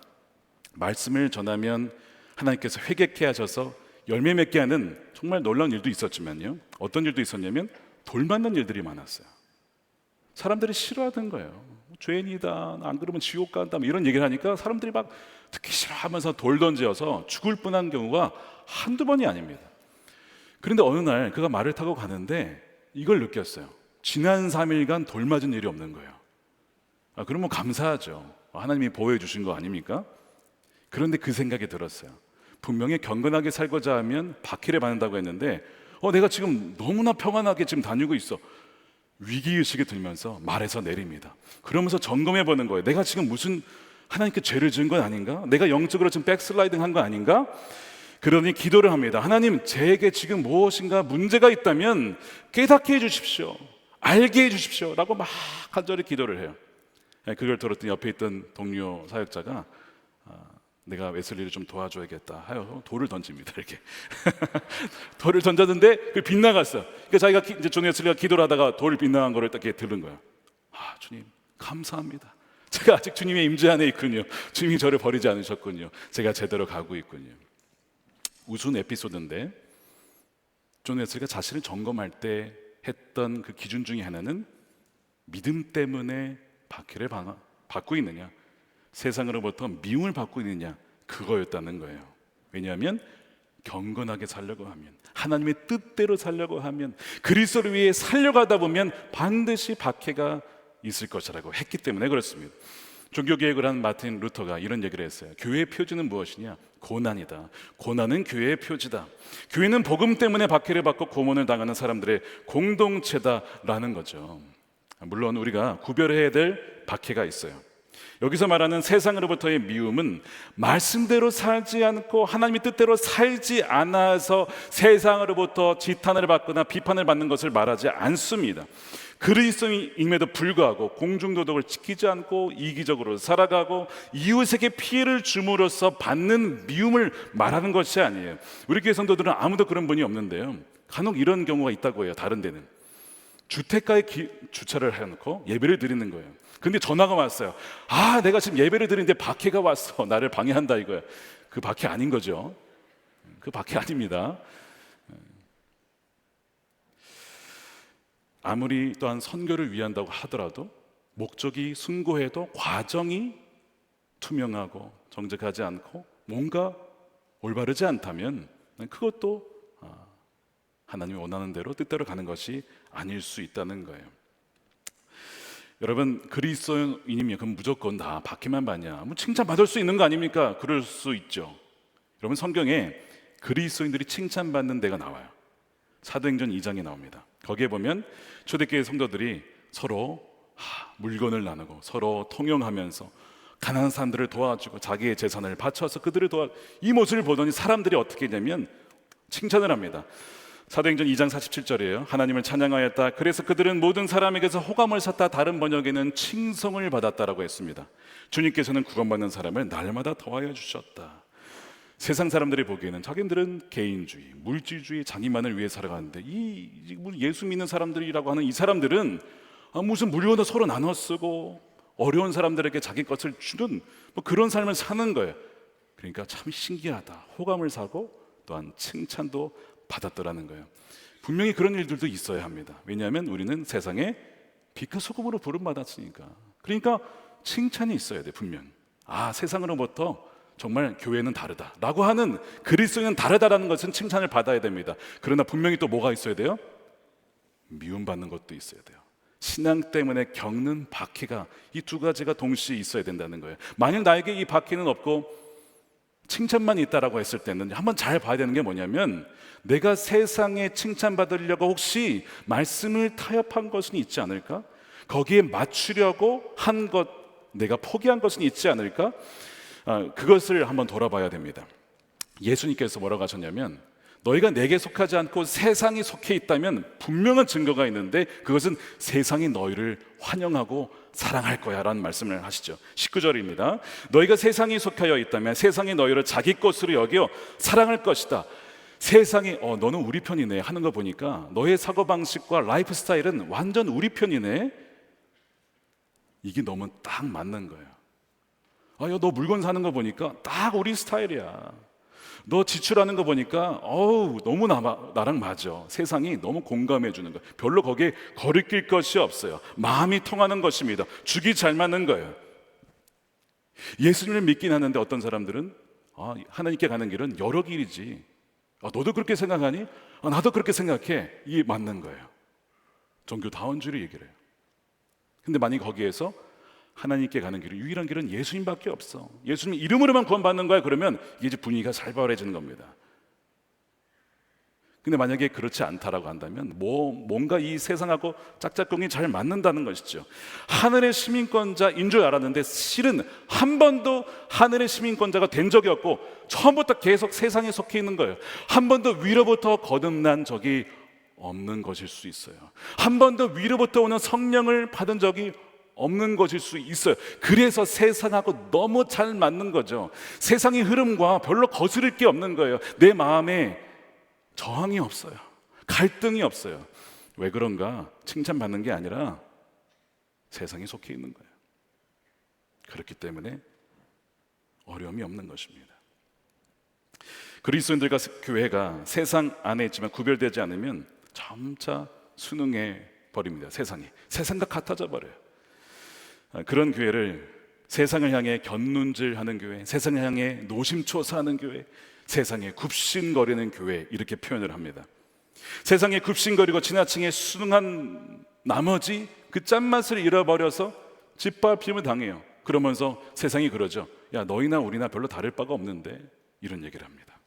말씀을 전하면 하나님께서 회개케 하셔서 열매 맺게 하는 정말 놀라운 일도 있었지만요, 어떤 일도 있었냐면 돌 맞는 일들이 많았어요. 사람들이 싫어하던 거예요. 죄인이다, 안 그러면 지옥 간다, 이런 얘기를 하니까 사람들이 막 듣기 싫어하면서 돌 던져서 죽을 뻔한 경우가 한두 번이 아닙니다. 그런데 어느 날 그가 말을 타고 가는데 이걸 느꼈어요. 지난 3일간 돌 맞은 일이 없는 거예요. 그러면 감사하죠. 하나님이 보호해 주신 거 아닙니까? 그런데 그 생각이 들었어요. 분명히 경건하게 살고자 하면 박해를 받는다고 했는데 내가 지금 너무나 평안하게 지금 다니고 있어. 위기의식이 들면서 말에서 내립니다. 그러면서 점검해 보는 거예요. 내가 지금 무슨 하나님께 죄를 지은 건 아닌가? 내가 영적으로 지금 백슬라이딩 한 거 아닌가? 그러니 기도를 합니다. 하나님, 제게 지금 무엇인가 문제가 있다면 깨닫게 해 주십시오. 알게 해 주십시오. 라고 막 간절히 기도를 해요. 그걸 들었더니 옆에 있던 동료 사역자가 내가 웨슬리를 좀 도와줘야겠다 하여 돌을 던집니다. 이렇게 돌을 던졌는데 그 빗나갔어. 그러니까 자기가 이제 존 웨슬리가 기도를 하다가 돌 빗나간 거를 딱 이렇게 들은 거야. 주님 감사합니다. 제가 아직 주님의 임재 안에 있군요. 주님이 저를 버리지 않으셨군요. 제가 제대로 가고 있군요. 우스운 에피소드인데 존 웨슬리가 자신을 점검할 때 했던 그 기준 중에 하나는 믿음 때문에 박해를 받고 있느냐, 세상으로부터 미움을 받고 있느냐, 그거였다는 거예요. 왜냐하면 경건하게 살려고 하면, 하나님의 뜻대로 살려고 하면, 그리스도를 위해 살려고 하다 보면 반드시 박해가 있을 것이라고 했기 때문에 그렇습니다. 종교개혁을 한 마틴 루터가 이런 얘기를 했어요. 교회의 표지는 무엇이냐? 고난이다. 고난은 교회의 표지다. 교회는 복음 때문에 박해를 받고 고문을 당하는 사람들의 공동체다라는 거죠. 물론 우리가 구별해야 될 박해가 있어요. 여기서 말하는 세상으로부터의 미움은 말씀대로 살지 않고 하나님의 뜻대로 살지 않아서 세상으로부터 지탄을 받거나 비판을 받는 것을 말하지 않습니다. 그리스도임에도 불구하고 공중도덕을 지키지 않고 이기적으로 살아가고 이웃에게 피해를 줌으로써 받는 미움을 말하는 것이 아니에요. 우리 교회 성도들은 아무도 그런 분이 없는데요, 간혹 이런 경우가 있다고 해요. 다른 데는 주택가에 주차를 해놓고 예배를 드리는 거예요. 근데 전화가 왔어요. 내가 지금 예배를 드리는데 박해가 왔어. 나를 방해한다 이거야. 그 박해 아닌 거죠. 그 박해 아닙니다. 아무리 또한 선교를 위한다고 하더라도 목적이 숭고해도 과정이 투명하고 정직하지 않고 뭔가 올바르지 않다면 그것도 하나님이 원하는 대로 뜻대로 가는 것이 아닐 수 있다는 거예요. 여러분, 그리스도인이면 그럼 무조건 다 박해만 받냐? 칭찬받을 수 있는 거 아닙니까? 그럴 수 있죠. 여러분, 성경에 그리스도인들이 칭찬받는 데가 나와요. 사도행전 2장에 나옵니다. 거기에 보면 초대교회 성도들이 서로 물건을 나누고 서로 통용하면서 가난한 사람들을 도와주고 자기의 재산을 바쳐서 그들을 이 모습을 보더니 사람들이 어떻게 했냐면 칭찬을 합니다. 사도행전 2장 47절이에요. 하나님을 찬양하였다. 그래서 그들은 모든 사람에게서 호감을 샀다. 다른 번역에는 칭송을 받았다라고 했습니다. 주님께서는 구원받는 사람을 날마다 더하여 주셨다. 세상 사람들이 보기에는 자기들은 개인주의, 물질주의, 자기만을 위해 살아가는데 이 예수 믿는 사람들이라고 하는 이 사람들은 무슨 물건을 서로 나눠 쓰고 어려운 사람들에게 자기 것을 주는 그런 삶을 사는 거예요. 그러니까 참 신기하다. 호감을 사고 또한 칭찬도 받았더라는 거예요. 분명히 그런 일들도 있어야 합니다. 왜냐하면 우리는 세상에 빛과 소금으로 부름받았으니까. 그러니까 칭찬이 있어야 돼. 분명. 세상으로부터 정말 교회는 다르다라고 하는, 그리스도는 다르다라는 것은 칭찬을 받아야 됩니다. 그러나 분명히 또 뭐가 있어야 돼요? 미움받는 것도 있어야 돼요. 신앙 때문에 겪는 박해가, 이 두 가지가 동시에 있어야 된다는 거예요. 만약 나에게 이 박해는 없고 칭찬만 있다라고 했을 때는 한번 잘 봐야 되는 게 뭐냐면, 내가 세상에 칭찬받으려고 혹시 말씀을 타협한 것은 있지 않을까? 거기에 맞추려고 한 것, 내가 포기한 것은 있지 않을까? 그것을 한번 돌아봐야 됩니다. 예수님께서 뭐라고 하셨냐면, 너희가 내게 속하지 않고 세상이 속해 있다면 분명한 증거가 있는데 그것은 세상이 너희를 환영하고 사랑할 거야 라는 말씀을 하시죠. 19절입니다. 너희가 세상이 속하여 있다면 세상이 너희를 자기 것으로 여겨 사랑할 것이다. 세상이 너는 우리 편이네 하는 거 보니까 너의 사고방식과 라이프 스타일은 완전 우리 편이네. 이게 너무 딱 맞는 거예요. 야, 너 물건 사는 거 보니까 딱 우리 스타일이야. 너 지출하는 거 보니까 너무 나랑 맞아. 세상이 너무 공감해 주는 거예요. 별로 거기에 거리낄 것이 없어요. 마음이 통하는 것입니다. 죽이 잘 맞는 거예요. 예수님을 믿긴 하는데 어떤 사람들은 하나님께 가는 길은 여러 길이지. 너도 그렇게 생각하니? 나도 그렇게 생각해. 이게 맞는 거예요. 종교다원주의를 얘기를 해요. 근데 만약 거기에서 하나님께 가는 길은 유일한 길은 예수님밖에 없어. 예수님 이름으로만 구원받는 거야. 그러면 이게 이제 분위기가 살벌해지는 겁니다. 근데 만약에 그렇지 않다라고 한다면 뭔가 이 세상하고 짝짝꿍이 잘 맞는다는 것이죠. 하늘의 시민권자인 줄 알았는데 실은 한 번도 하늘의 시민권자가 된 적이 없고 처음부터 계속 세상에 속해 있는 거예요. 한 번도 위로부터 거듭난 적이 없는 것일 수 있어요. 한 번도 위로부터 오는 성령을 받은 적이 없는 것일 수 있어요. 그래서 세상하고 너무 잘 맞는 거죠. 세상의 흐름과 별로 거스를 게 없는 거예요. 내 마음에 저항이 없어요. 갈등이 없어요. 왜 그런가? 칭찬받는 게 아니라 세상에 속해 있는 거예요. 그렇기 때문에 어려움이 없는 것입니다. 그리스도인들과 교회가 세상 안에 있지만 구별되지 않으면 점차 순응해 버립니다. 세상과 같아져 버려요. 그런 교회를 세상을 향해 곁눈질하는 교회, 세상을 향해 노심초사하는 교회, 세상에 굽신거리는 교회, 이렇게 표현을 합니다. 세상에 굽신거리고 지나치게 순응한 나머지 그 짠맛을 잃어버려서 짓밟힘을 당해요. 그러면서 세상이 그러죠. 야, 너희나 우리나 별로 다를 바가 없는데, 이런 얘기를 합니다.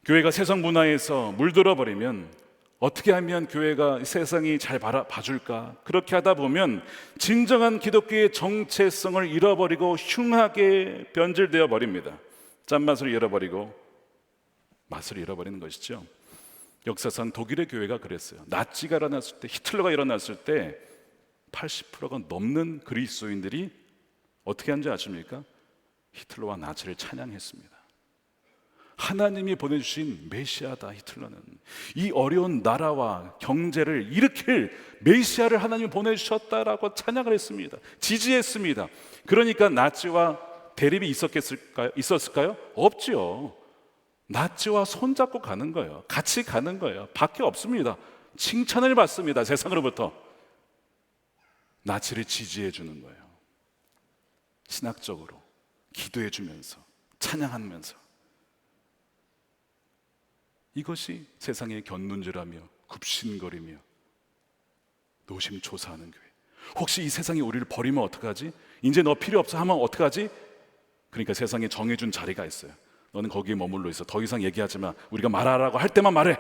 교회가 세상 문화에서 물들어 버리면 어떻게 하면 교회가 세상이 잘 봐줄까? 그렇게 하다 보면 진정한 기독교의 정체성을 잃어버리고 흉하게 변질되어 버립니다. 짠맛을 잃어버리고 맛을 잃어버리는 것이죠. 역사상 독일의 교회가 그랬어요. 나치가 일어났을 때, 히틀러가 일어났을 때 80%가 넘는 그리스도인들이 어떻게 한지 아십니까? 히틀러와 나치를 찬양했습니다. 하나님이 보내주신 메시아다. 히틀러는 이 어려운 나라와 경제를 일으킬 메시아를 하나님이 보내주셨다라고 찬양을 했습니다. 지지했습니다. 그러니까 나치와 대립이 있었을까요? 없지요. 나치와 손잡고 가는 거예요. 같이 가는 거예요. 밖에 없습니다. 칭찬을 받습니다. 세상으로부터. 나치를 지지해 주는 거예요. 신학적으로 기도해 주면서, 찬양하면서. 이것이 세상에 곁눈질하며 굽신거리며 노심초사하는 교회. 혹시 이 세상이 우리를 버리면 어떡하지? 이제 너 필요 없어 하면 어떡하지? 그러니까 세상에 정해준 자리가 있어요. 너는 거기에 머물러 있어. 더 이상 얘기하지 마. 우리가 말하라고 할 때만 말해.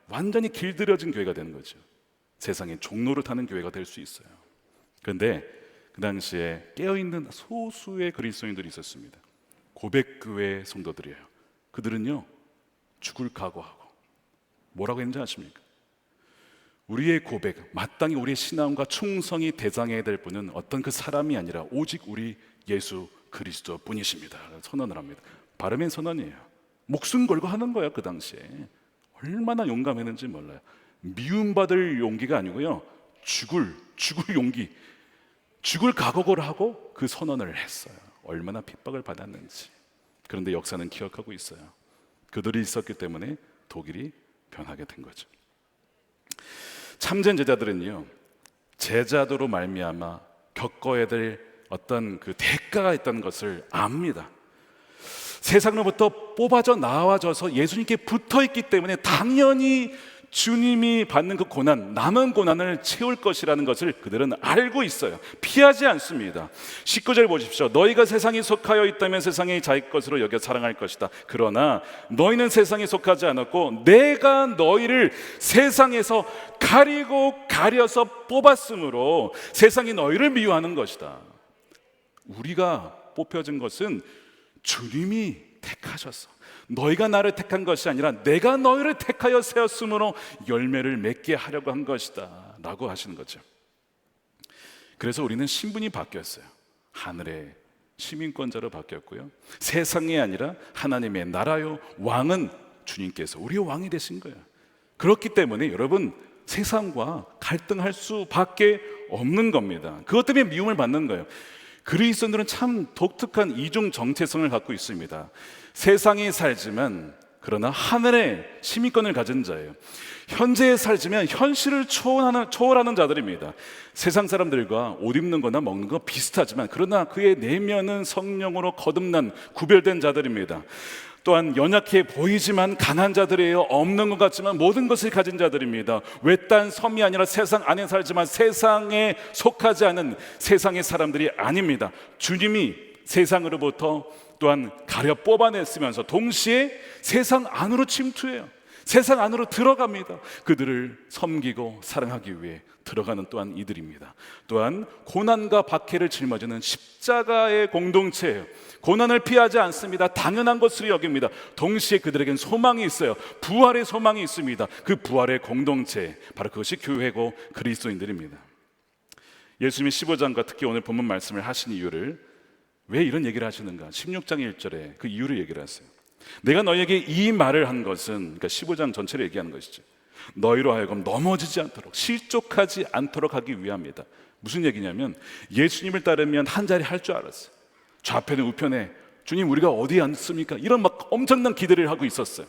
완전히 길들여진 교회가 되는 거죠. 세상에 종로를 타는 교회가 될 수 있어요. 그런데 그 당시에 깨어있는 소수의 그리스도인들이 있었습니다. 고백교회 성도들이에요. 그들은요, 죽을 각오하고 뭐라고 했는지 아십니까? 우리의 고백, 마땅히 우리의 신앙과 충성이 대상해야 될 분은 어떤 그 사람이 아니라 오직 우리 예수 그리스도 뿐이십니다. 선언을 합니다. 바르면 선언이에요. 목숨 걸고 하는 거예요. 그 당시에 얼마나 용감했는지 몰라요. 미움받을 용기가 아니고요, 죽을 용기, 죽을 각오를 하고 그 선언을 했어요. 얼마나 핍박을 받았는지. 그런데 역사는 기억하고 있어요. 그들이 있었기 때문에 독일이 변하게 된 거죠. 참된 제자들은요, 제자도로 말미암아 겪어야 될 어떤 그 대가가 있다는 것을 압니다. 세상으로부터 뽑아져 나와져서 예수님께 붙어 있기 때문에 당연히 주님이 받는 그 고난, 남은 고난을 채울 것이라는 것을 그들은 알고 있어요. 피하지 않습니다. 19절 보십시오. 너희가 세상에 속하여 있다면 세상이 자기 것으로 여겨 사랑할 것이다. 그러나 너희는 세상에 속하지 않았고 내가 너희를 세상에서 가려서 뽑았으므로 세상이 너희를 미워하는 것이다. 우리가 뽑혀진 것은 주님이 택하셨어. 너희가 나를 택한 것이 아니라 내가 너희를 택하여 세웠으므로 열매를 맺게 하려고 한 것이다 라고 하시는 거죠. 그래서 우리는 신분이 바뀌었어요. 하늘의 시민권자로 바뀌었고요, 세상이 아니라 하나님의 나라요 왕은 주님께서 우리의 왕이 되신 거예요. 그렇기 때문에 여러분, 세상과 갈등할 수밖에 없는 겁니다. 그것 때문에 미움을 받는 거예요. 그리스도인들은 참 독특한 이중 정체성을 갖고 있습니다. 세상에 살지만 그러나 하늘의 시민권을 가진 자예요. 현재에 살지만 현실을 초월하는 자들입니다. 세상 사람들과 옷 입는 거나 먹는 거 비슷하지만 그러나 그의 내면은 성령으로 거듭난 구별된 자들입니다. 또한 연약해 보이지만 강한 자들이에요. 없는 것 같지만 모든 것을 가진 자들입니다. 외딴 섬이 아니라 세상 안에 살지만 세상에 속하지 않은 세상의 사람들이 아닙니다. 주님이 세상으로부터 또한 가려 뽑아냈으면서 동시에 세상 안으로 침투해요. 세상 안으로 들어갑니다. 그들을 섬기고 사랑하기 위해 들어가는 또한 이들입니다. 또한 고난과 박해를 짊어지는 십자가의 공동체예요. 고난을 피하지 않습니다. 당연한 것으로 여깁니다. 동시에 그들에겐 소망이 있어요. 부활의 소망이 있습니다. 그 부활의 공동체, 바로 그것이 교회고 그리스도인들입니다. 예수님이 15장과 특히 오늘 본문 말씀을 하신 이유를, 왜 이런 얘기를 하시는가? 16장 1절에 그 이유를 얘기를 하세요. 내가 너희에게 이 말을 한 것은, 그러니까 15장 전체를 얘기하는 것이죠. 너희로 하여금 넘어지지 않도록, 실족하지 않도록 하기 위함이다. 무슨 얘기냐면 예수님을 따르면 한 자리 할 줄 알았어요. 좌편에 우편에 주님 우리가 어디에 앉습니까? 이런 막 엄청난 기대를 하고 있었어요.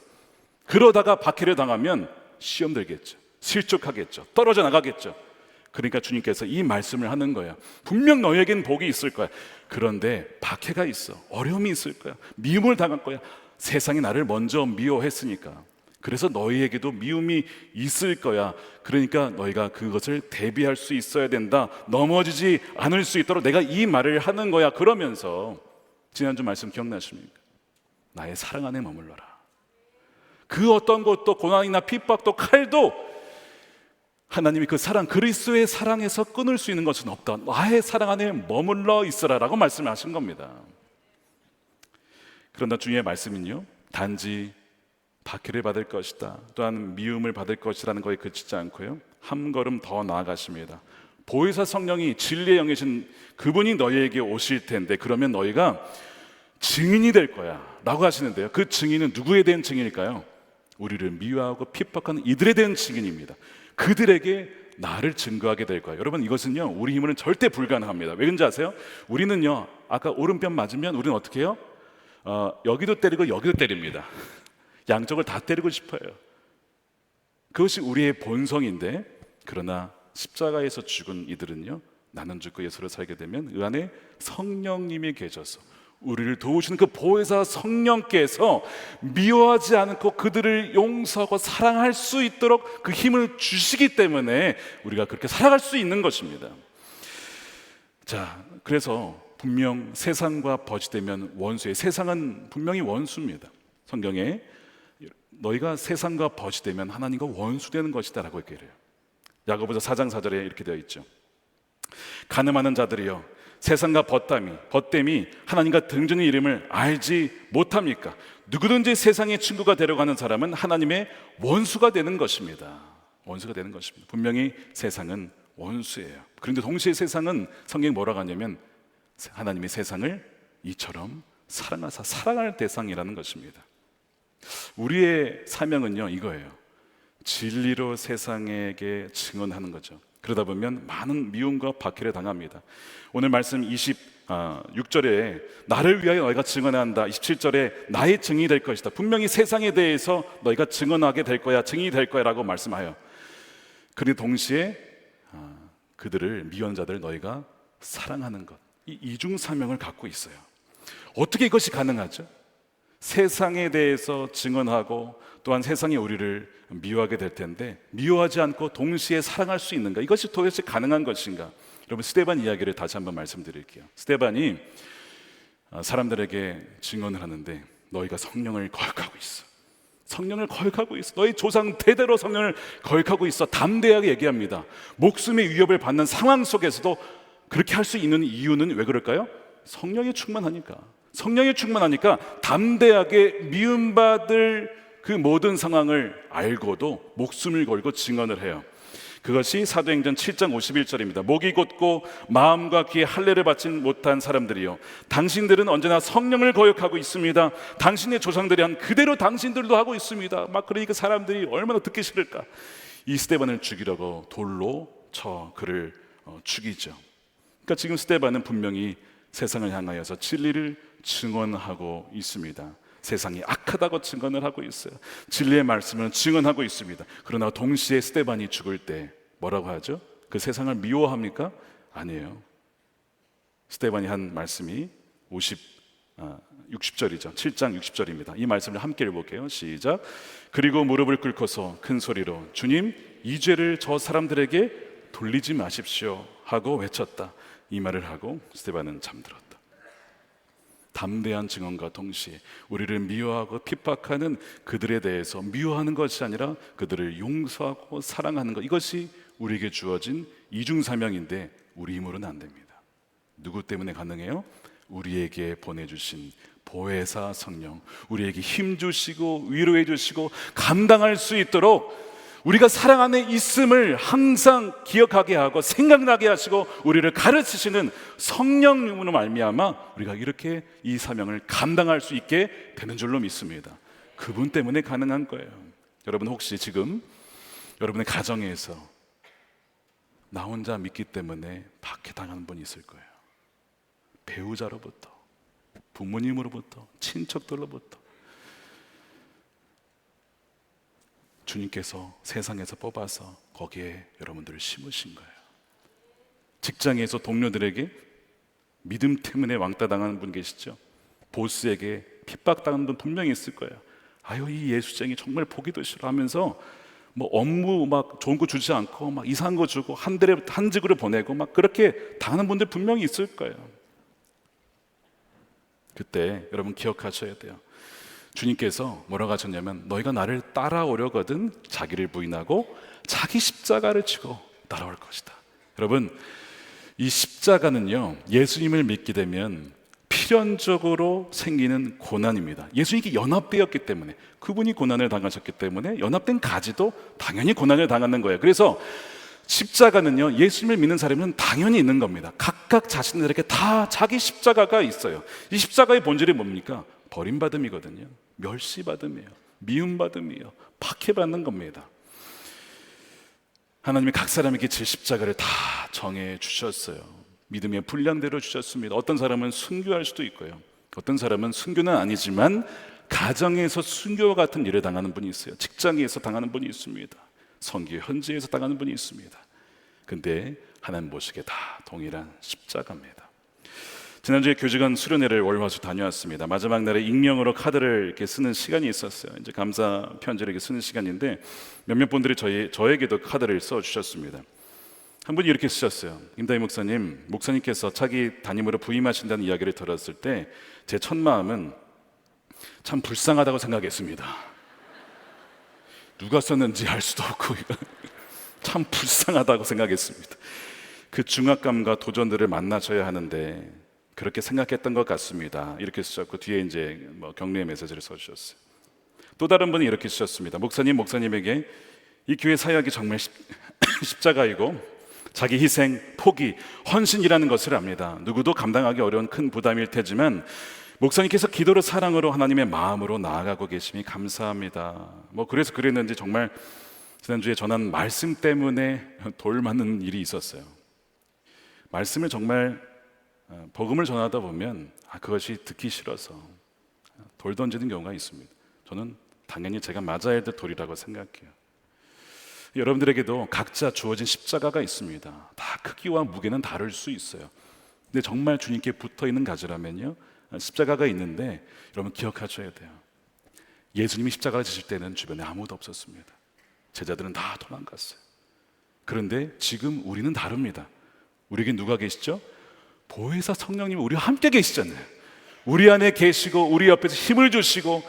그러다가 박해를 당하면 시험 들겠죠. 실족하겠죠. 떨어져 나가겠죠. 그러니까 주님께서 이 말씀을 하는 거야. 분명 너희에겐 복이 있을 거야. 그런데 박해가 있어. 어려움이 있을 거야. 미움을 당할 거야. 세상이 나를 먼저 미워했으니까. 그래서 너희에게도 미움이 있을 거야. 그러니까 너희가 그것을 대비할 수 있어야 된다. 넘어지지 않을 수 있도록 내가 이 말을 하는 거야. 그러면서 지난주 말씀 기억나십니까? 나의 사랑 안에 머물러라. 그 어떤 것도, 고난이나 핍박도 칼도 하나님이 그 사랑, 그리스도의 사랑에서 끊을 수 있는 것은 없다. 나의 사랑 안에 머물러 있으라 라고 말씀하신 겁니다. 그러나 주님의 말씀은요, 단지 박해를 받을 것이다, 또한 미움을 받을 것이라는 거에 그치지 않고요, 한 걸음 더 나아가십니다. 보혜사 성령이 진리의 영이신 그분이 너희에게 오실 텐데 그러면 너희가 증인이 될 거야 라고 하시는데요, 그 증인은 누구에 대한 증인일까요? 우리를 미워하고 핍박하는 이들에 대한 증인입니다. 그들에게 나를 증거하게 될 거예요. 여러분, 이것은요 우리 힘으로는 절대 불가능합니다. 왜 그런지 아세요? 우리는요, 아까 오른편 맞으면 우리는 어떻게 해요? 여기도 때리고 여기도 때립니다. 양쪽을 다 때리고 싶어요. 그것이 우리의 본성인데, 그러나 십자가에서 죽은 이들은요, 나는 죽고 예수로 살게 되면 그 안에 성령님이 계셔서 우리를 도우시는 그 보혜사 성령께서 미워하지 않고 그들을 용서하고 사랑할 수 있도록 그 힘을 주시기 때문에 우리가 그렇게 살아갈 수 있는 것입니다. 자, 그래서 분명 세상과 버짓되면 원수예요. 세상은 분명히 원수입니다. 성경에 너희가 세상과 버짓되면 하나님과 원수되는 것이다 라고 얘기해요. 야고보서 4장 4절에 이렇게 되어 있죠. 가늠하는 자들이여, 세상과 벗됨이 하나님과 등지는 이름을 알지 못합니까? 누구든지 세상의 친구가 되려고 하는 사람은 하나님의 원수가 되는 것입니다. 원수가 되는 것입니다. 분명히 세상은 원수예요. 그런데 동시에 세상은, 성경이 뭐라고 하냐면 하나님이 세상을 이처럼 사랑하사 사랑할 대상이라는 것입니다. 우리의 사명은요 이거예요. 진리로 세상에게 증언하는 거죠. 그러다 보면 많은 미움과 박해를 당합니다. 오늘 말씀 26절에 나를 위하여 너희가 증언해야 한다, 27절에 나의 증인이 될 것이다. 분명히 세상에 대해서 너희가 증언하게 될 거야, 증인이 될 거야 라고 말씀하여, 그런데 동시에 그들을, 미워하는 자들을 너희가 사랑하는 것, 이 이중 사명을 갖고 있어요. 어떻게 이것이 가능하죠? 세상에 대해서 증언하고 또한 세상이 우리를 미워하게 될 텐데 미워하지 않고 동시에 사랑할 수 있는가? 이것이 도대체 가능한 것인가? 여러분, 스데반 이야기를 다시 한번 말씀드릴게요. 스데반이 사람들에게 증언을 하는데 너희가 성령을 거역하고 있어. 성령을 거역하고 있어. 너희 조상 대대로 성령을 거역하고 있어. 담대하게 얘기합니다. 목숨의 위협을 받는 상황 속에서도 그렇게 할 수 있는 이유는 왜 그럴까요? 성령이 충만하니까. 성령이 충만하니까 담대하게 미움받을 그 모든 상황을 알고도 목숨을 걸고 증언을 해요. 그것이 사도행전 7장 51절입니다. 목이 곧고 마음과 귀에 할례를 받지 못한 사람들이요, 당신들은 언제나 성령을 거역하고 있습니다. 당신의 조상들이 한 그대로 당신들도 하고 있습니다. 막 그러니까 사람들이 얼마나 듣기 싫을까. 이 스데반을 죽이려고 돌로 쳐 그를 죽이죠. 그러니까 지금 스데반은 분명히 세상을 향하여서 진리를 증언하고 있습니다. 세상이 악하다고 증언을 하고 있어요. 진리의 말씀을 증언하고 있습니다. 그러나 동시에 스데반이 죽을 때 뭐라고 하죠? 그 세상을 미워합니까? 아니에요. 스데반이 한 말씀이 60절이죠. 7장 60절입니다. 이 말씀을 함께 읽어볼게요. 시작. 그리고 무릎을 꿇고서 큰 소리로 주님, 이 죄를 저 사람들에게 돌리지 마십시오 하고 외쳤다. 이 말을 하고 스데반은 잠들었다. 담대한 증언과 동시에 우리를 미워하고 핍박하는 그들에 대해서 미워하는 것이 아니라 그들을 용서하고 사랑하는 것, 이것이 우리에게 주어진 이중사명인데 우리 힘으로는 안 됩니다. 누구 때문에 가능해요? 우리에게 보내주신 보혜사 성령, 우리에게 힘 주시고 위로해 주시고 감당할 수 있도록 우리가 사랑 안에 있음을 항상 기억하게 하고 생각나게 하시고 우리를 가르치시는 성령님으로 말미암아 우리가 이렇게 이 사명을 감당할 수 있게 되는 줄로 믿습니다. 그분 때문에 가능한 거예요. 여러분 혹시 지금 여러분의 가정에서 나 혼자 믿기 때문에 박해당하는 분이 있을 거예요. 배우자로부터, 부모님으로부터, 친척들로부터. 주님께서 세상에서 뽑아서 거기에 여러분들을 심으신 거예요. 직장에서 동료들에게 믿음 때문에 왕따 당하는 분 계시죠? 보스에게 핍박당하는 분 분명히 있을 거예요. 아유, 이 예수쟁이 정말 보기도 싫어 하면서 뭐 업무 막 좋은 거 주지 않고 막 이상한 거 주고 한직으로 보내고 막 그렇게 당하는 분들 분명히 있을 거예요. 그때 여러분 기억하셔야 돼요. 주님께서 뭐라고 하셨냐면 너희가 나를 따라오려거든 자기를 부인하고 자기 십자가를 지고 따라올 것이다. 여러분, 이 십자가는요, 예수님을 믿게 되면 필연적으로 생기는 고난입니다. 예수님께 연합되었기 때문에, 그분이 고난을 당하셨기 때문에 연합된 가지도 당연히 고난을 당하는 거예요. 그래서 십자가는요, 예수님을 믿는 사람은 당연히 있는 겁니다. 각각 자신들에게 다 자기 십자가가 있어요. 이 십자가의 본질이 뭡니까? 버림받음이거든요. 멸시받음이에요. 미움받음이에요. 박해받는 겁니다. 하나님이 각 사람에게 제 십자가를 다 정해 주셨어요. 믿음의 분량대로 주셨습니다. 어떤 사람은 순교할 수도 있고요. 어떤 사람은 순교는 아니지만 가정에서 순교와 같은 일을 당하는 분이 있어요. 직장에서 당하는 분이 있습니다. 선교 현지에서 당하는 분이 있습니다. 근데 하나님 보시기에 다 동일한 십자가입니다. 지난주에 교직원 수련회를 월화수 다녀왔습니다. 마지막 날에 익명으로 카드를 이렇게 쓰는 시간이 있었어요. 이제 감사 편지를 이렇게 쓰는 시간인데 몇몇 분들이 저에게도 카드를 써 주셨습니다. 한 분이 이렇게 쓰셨어요. 임다희 목사님, 목사님께서 차기 담임으로 부임하신다는 이야기를 들었을 때 제 첫 마음은 참 불쌍하다고 생각했습니다. 누가 썼는지 알 수도 없고 참 불쌍하다고 생각했습니다. 그 중압감과 도전들을 만나셔야 하는데 그렇게 생각했던 것 같습니다. 이렇게 쓰셨고 뒤에 이제 격려의 메시지를 써주셨어요. 또 다른 분이 이렇게 쓰셨습니다. 목사님에게 이 교회 사역이 정말 십자가이고 자기 희생, 포기, 헌신이라는 것을 압니다. 누구도 감당하기 어려운 큰 부담일 테지만 목사님께서 기도로 사랑으로 하나님의 마음으로 나아가고 계심이 감사합니다. 그래서 그랬는지 정말 지난주에 전한 말씀 때문에 돌 맞는 일이 있었어요. 말씀을 정말 복음을 전하다 보면 그것이 듣기 싫어서 돌 던지는 경우가 있습니다. 저는 당연히 제가 맞아야 될 돌이라고 생각해요. 여러분들에게도 각자 주어진 십자가가 있습니다. 다 크기와 무게는 다를 수 있어요. 근데 정말 주님께 붙어있는 가지라면요, 십자가가 있는데 여러분 기억하셔야 돼요. 예수님이 십자가를 지실 때는 주변에 아무도 없었습니다. 제자들은 다 도망갔어요. 그런데 지금 우리는 다릅니다. 우리에게 누가 계시죠? 보혜사 성령님이 우리와 함께 계시잖아요. 우리 안에 계시고 우리 옆에서 힘을 주시고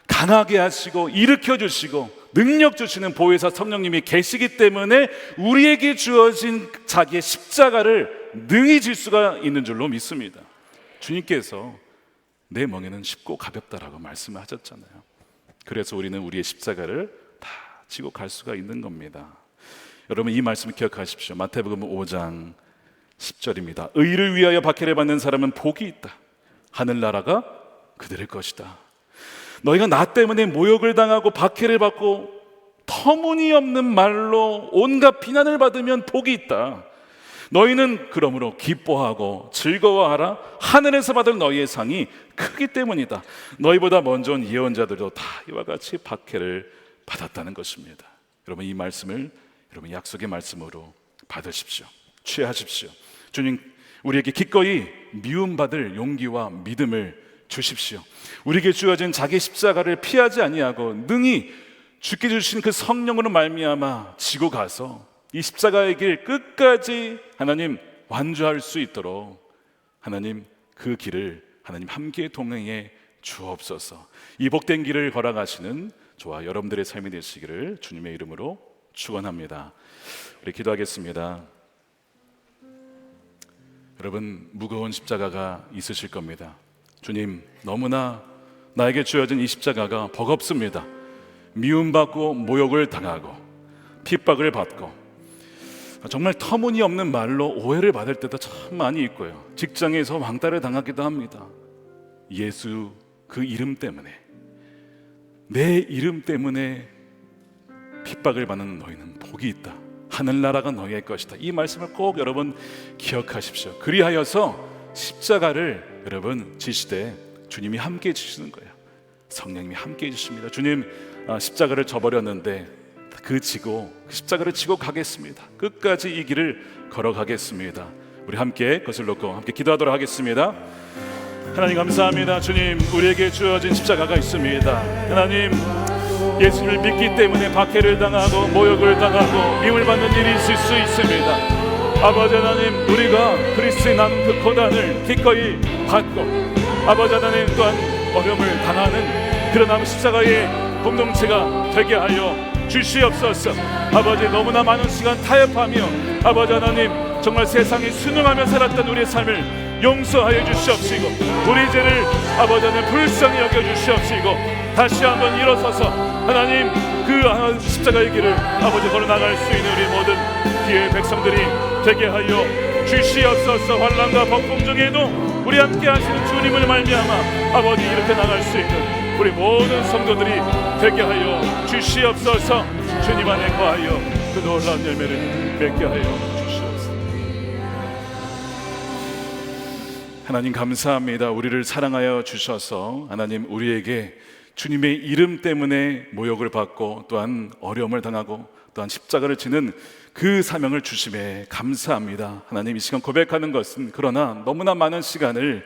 강하게 하시고 일으켜 주시고 능력 주시는 보혜사 성령님이 계시기 때문에 우리에게 주어진 자기의 십자가를 능히 질 수가 있는 줄로 믿습니다. 주님께서 내 멍에는 쉽고 가볍다라고 말씀을 하셨잖아요. 그래서 우리는 우리의 십자가를 다 지고 갈 수가 있는 겁니다. 여러분 이 말씀을 기억하십시오. 마태복음 5장 10절입니다. 의를 위하여 박해를 받는 사람은 복이 있다. 하늘나라가 그들의 것이다. 너희가 나 때문에 모욕을 당하고 박해를 받고 터무니없는 말로 온갖 비난을 받으면 복이 있다. 너희는 그러므로 기뻐하고 즐거워하라. 하늘에서 받을 너희의 상이 크기 때문이다. 너희보다 먼저 온 예언자들도 다 이와 같이 박해를 받았다는 것입니다. 여러분 이 말씀을 여러분 약속의 말씀으로 받으십시오. 취하십시오. 주님 우리에게 기꺼이 미움받을 용기와 믿음을 주십시오. 우리에게 주어진 자기 십자가를 피하지 아니하고 능히 주께 주신 그 성령으로 말미암아 지고 가서 이 십자가의 길 끝까지 하나님 완주할 수 있도록 하나님 그 길을 하나님 함께 동행해 주옵소서. 이 복된 길을 걸어가시는 저와 여러분들의 삶이 되시기를 주님의 이름으로 축원합니다. 우리 기도하겠습니다. 여러분, 무거운 십자가가 있으실 겁니다. 주님, 너무나 나에게 주어진 이 십자가가 버겁습니다. 미움받고 모욕을 당하고 핍박을 받고 정말 터무니없는 말로 오해를 받을 때도 참 많이 있고요. 직장에서 왕따를 당하기도 합니다. 예수 그 이름 때문에, 내 이름 때문에 핍박을 받는 너희는 복이 있다. 하늘나라가 너희의 것이다. 이 말씀을 꼭 여러분 기억하십시오. 그리하여서 십자가를 여러분 지시되 주님이 함께 해주시는 거예요. 성령님이 함께 해주십니다. 주님, 십자가를 져버렸는데 그 십자가를 지고 가겠습니다. 끝까지 이 길을 걸어가겠습니다. 우리 함께 것을 놓고 함께 기도하도록 하겠습니다. 하나님 감사합니다. 주님, 우리에게 주어진 십자가가 있습니다. 하나님, 예수를 믿기 때문에 박해를 당하고 모욕을 당하고 미움을 받는 일이 있을 수 있습니다. 아버지 하나님, 우리가 그리스도의 나눈 그 고난을 기꺼이 받고 아버지 하나님 또한 어려움을 당하는 그런 십자가의 공동체가 되게 하여 주시옵소서. 아버지, 너무나 많은 시간 타협하며 아버지 하나님 정말 세상에 순응하며 살았던 우리의 삶을 용서하여 주시옵시고 우리 죄를 아버지 하나님 불쌍히 여겨 주시옵시고 다시 한번 일어서서 하나님 그 십자가의 길을 아버지 걸어나갈 수 있는 우리 모든 귀의 백성들이 되게 하여 주시옵소서. 환난과 폭풍 중에도 우리 함께 하시는 주님을 말미암아 아버지 이렇게 나갈 수 있는 우리 모든 성도들이 되게 하여 주시옵소서. 주님 안에 거하여 그 놀라운 열매를 맺게 하여 주시옵소서. 하나님 감사합니다. 우리를 사랑하여 주셔서 하나님 우리에게 주님의 이름 때문에 모욕을 받고 또한 어려움을 당하고 또한 십자가를 지는 그 사명을 주심에 감사합니다. 하나님, 이 시간 고백하는 것은 그러나 너무나 많은 시간을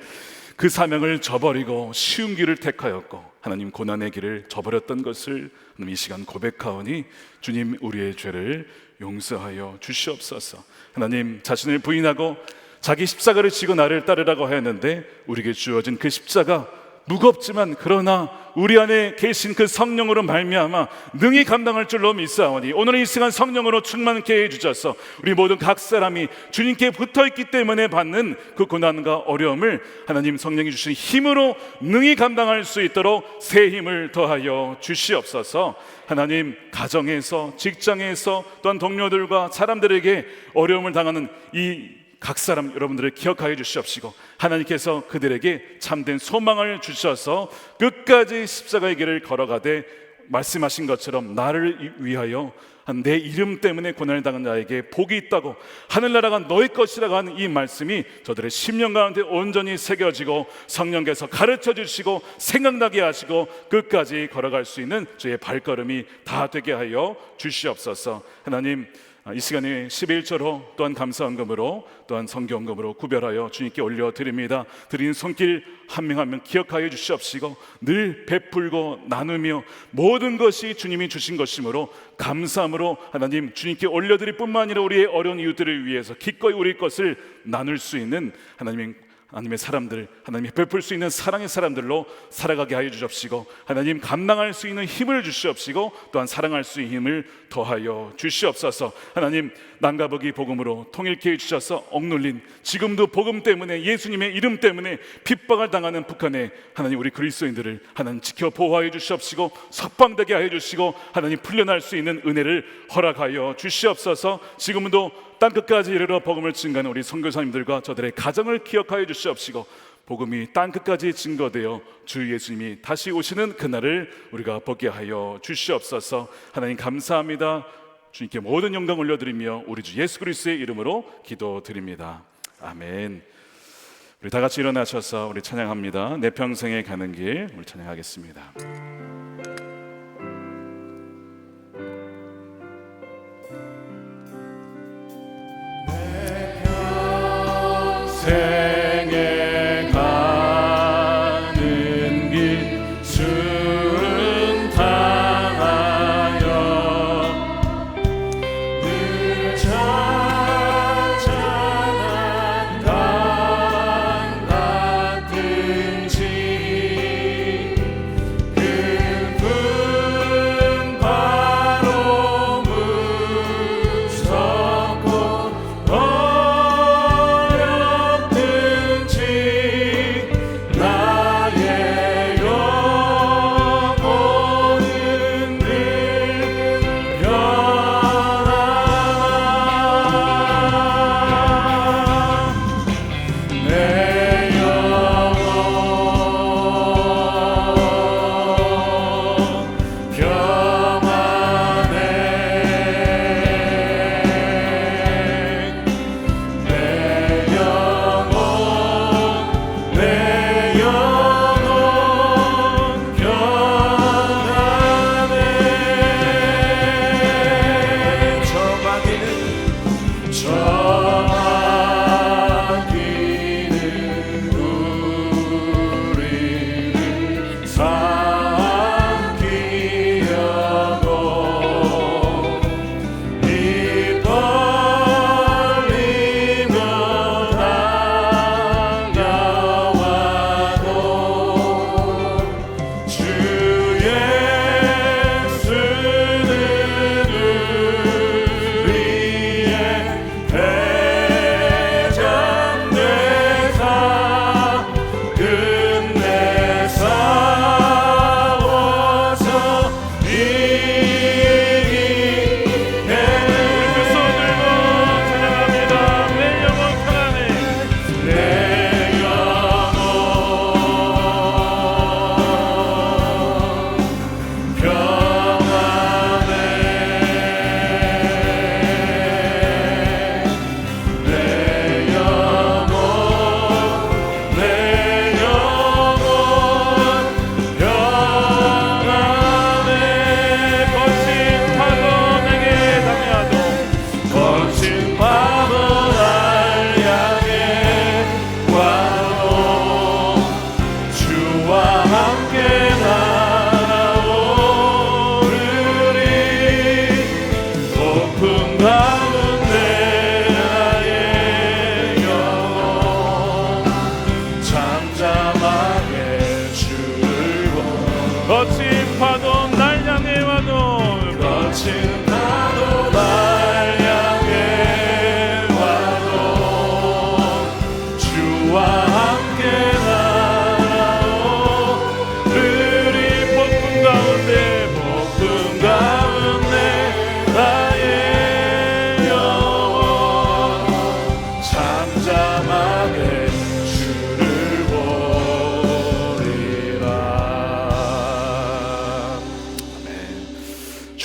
그 사명을 저버리고 쉬운 길을 택하였고 하나님 고난의 길을 저버렸던 것을 하나님 이 시간 고백하오니 주님 우리의 죄를 용서하여 주시옵소서. 하나님, 자신을 부인하고 자기 십자가를 지고 나를 따르라고 하였는데 우리에게 주어진 그 십자가 무겁지만 그러나 우리 안에 계신 그 성령으로 말미암아 능히 감당할 줄로 믿사오니 오늘 이 시간 성령으로 충만케 해주셔서 우리 모든 각 사람이 주님께 붙어있기 때문에 받는 그 고난과 어려움을 하나님 성령이 주신 힘으로 능히 감당할 수 있도록 새 힘을 더하여 주시옵소서. 하나님, 가정에서 직장에서 또한 동료들과 사람들에게 어려움을 당하는 이 각 사람 여러분들을 기억하여 주시옵시고 하나님께서 그들에게 참된 소망을 주셔서 끝까지 십자가의 길을 걸어가되 말씀하신 것처럼 나를 위하여 내 이름 때문에 고난을 당한 자에게 복이 있다고 하늘나라가 너희 것이라고 하는 이 말씀이 저들의 심령 가운데 온전히 새겨지고 성령께서 가르쳐 주시고 생각나게 하시고 끝까지 걸어갈 수 있는 저의 발걸음이 다 되게 하여 주시옵소서. 하나님, 이 시간에 11조로 또한 감사헌금으로 또한 성경금으로 구별하여 주님께 올려드립니다. 드린 손길 한 명 한 명 기억하여 주시옵시고 늘 베풀고 나누며 모든 것이 주님이 주신 것이므로 감사함으로 하나님 주님께 올려드릴 뿐만 아니라 우리의 어려운 이웃들을 위해서 기꺼이 우리 것을 나눌 수 있는 하나님의 사람들, 하나님이 베풀 수 있는 사랑의 사람들로 살아가게 하여 주시옵시고 하나님 감당할 수 있는 힘을 주시옵시고 또한 사랑할 수 있는 힘을 더하여 주시옵소서. 하나님, 남과 북이 복음으로 통일케 해주셔서 억눌린 지금도 복음 때문에 예수님의 이름 때문에 핍박을 당하는 북한의 하나님 우리 그리스도인들을 하나님 지켜 보호하여 주시옵시고 석방되게 하여 주시고 하나님 풀려날 수 있는 은혜를 허락하여 주시옵소서. 지금도 땅끝까지 이르러 복음을 증거하는 우리 선교사님들과 저들의 가정을 기억하여 주시옵시고 복음이 땅끝까지 증거되어 주 예수님이 다시 오시는 그날을 우리가 보게 하여 주시옵소서. 하나님 감사합니다. 주님께 모든 영광 올려드리며 우리 주 예수 그리스도의 이름으로 기도드립니다. 아멘. 우리 다 같이 일어나셔서 우리 찬양합니다. 내 평생에 가는 길 우리 찬양하겠습니다. 생에 가는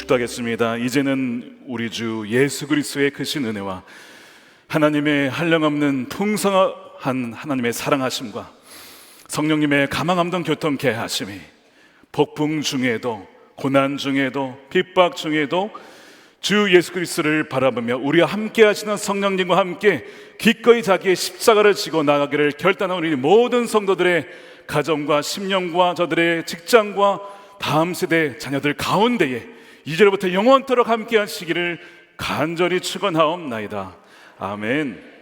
축도하겠습니다. 이제는 우리 주 예수 그리스도의 크신 은혜와 하나님의 한량없는 풍성한 하나님의 사랑하심과 성령님의 가망함동 교통케 하심이 폭풍 중에도 고난 중에도 핍박 중에도 주 예수 그리스도를 바라보며 우리와 함께 하시는 성령님과 함께 기꺼이 자기의 십자가를 지고 나가기를 결단한 우리 모든 성도들의 가정과 심령과 저들의 직장과 다음 세대 자녀들 가운데에 이제로부터 영원토록 함께 하시기를 간절히 축원하옵나이다. 아멘.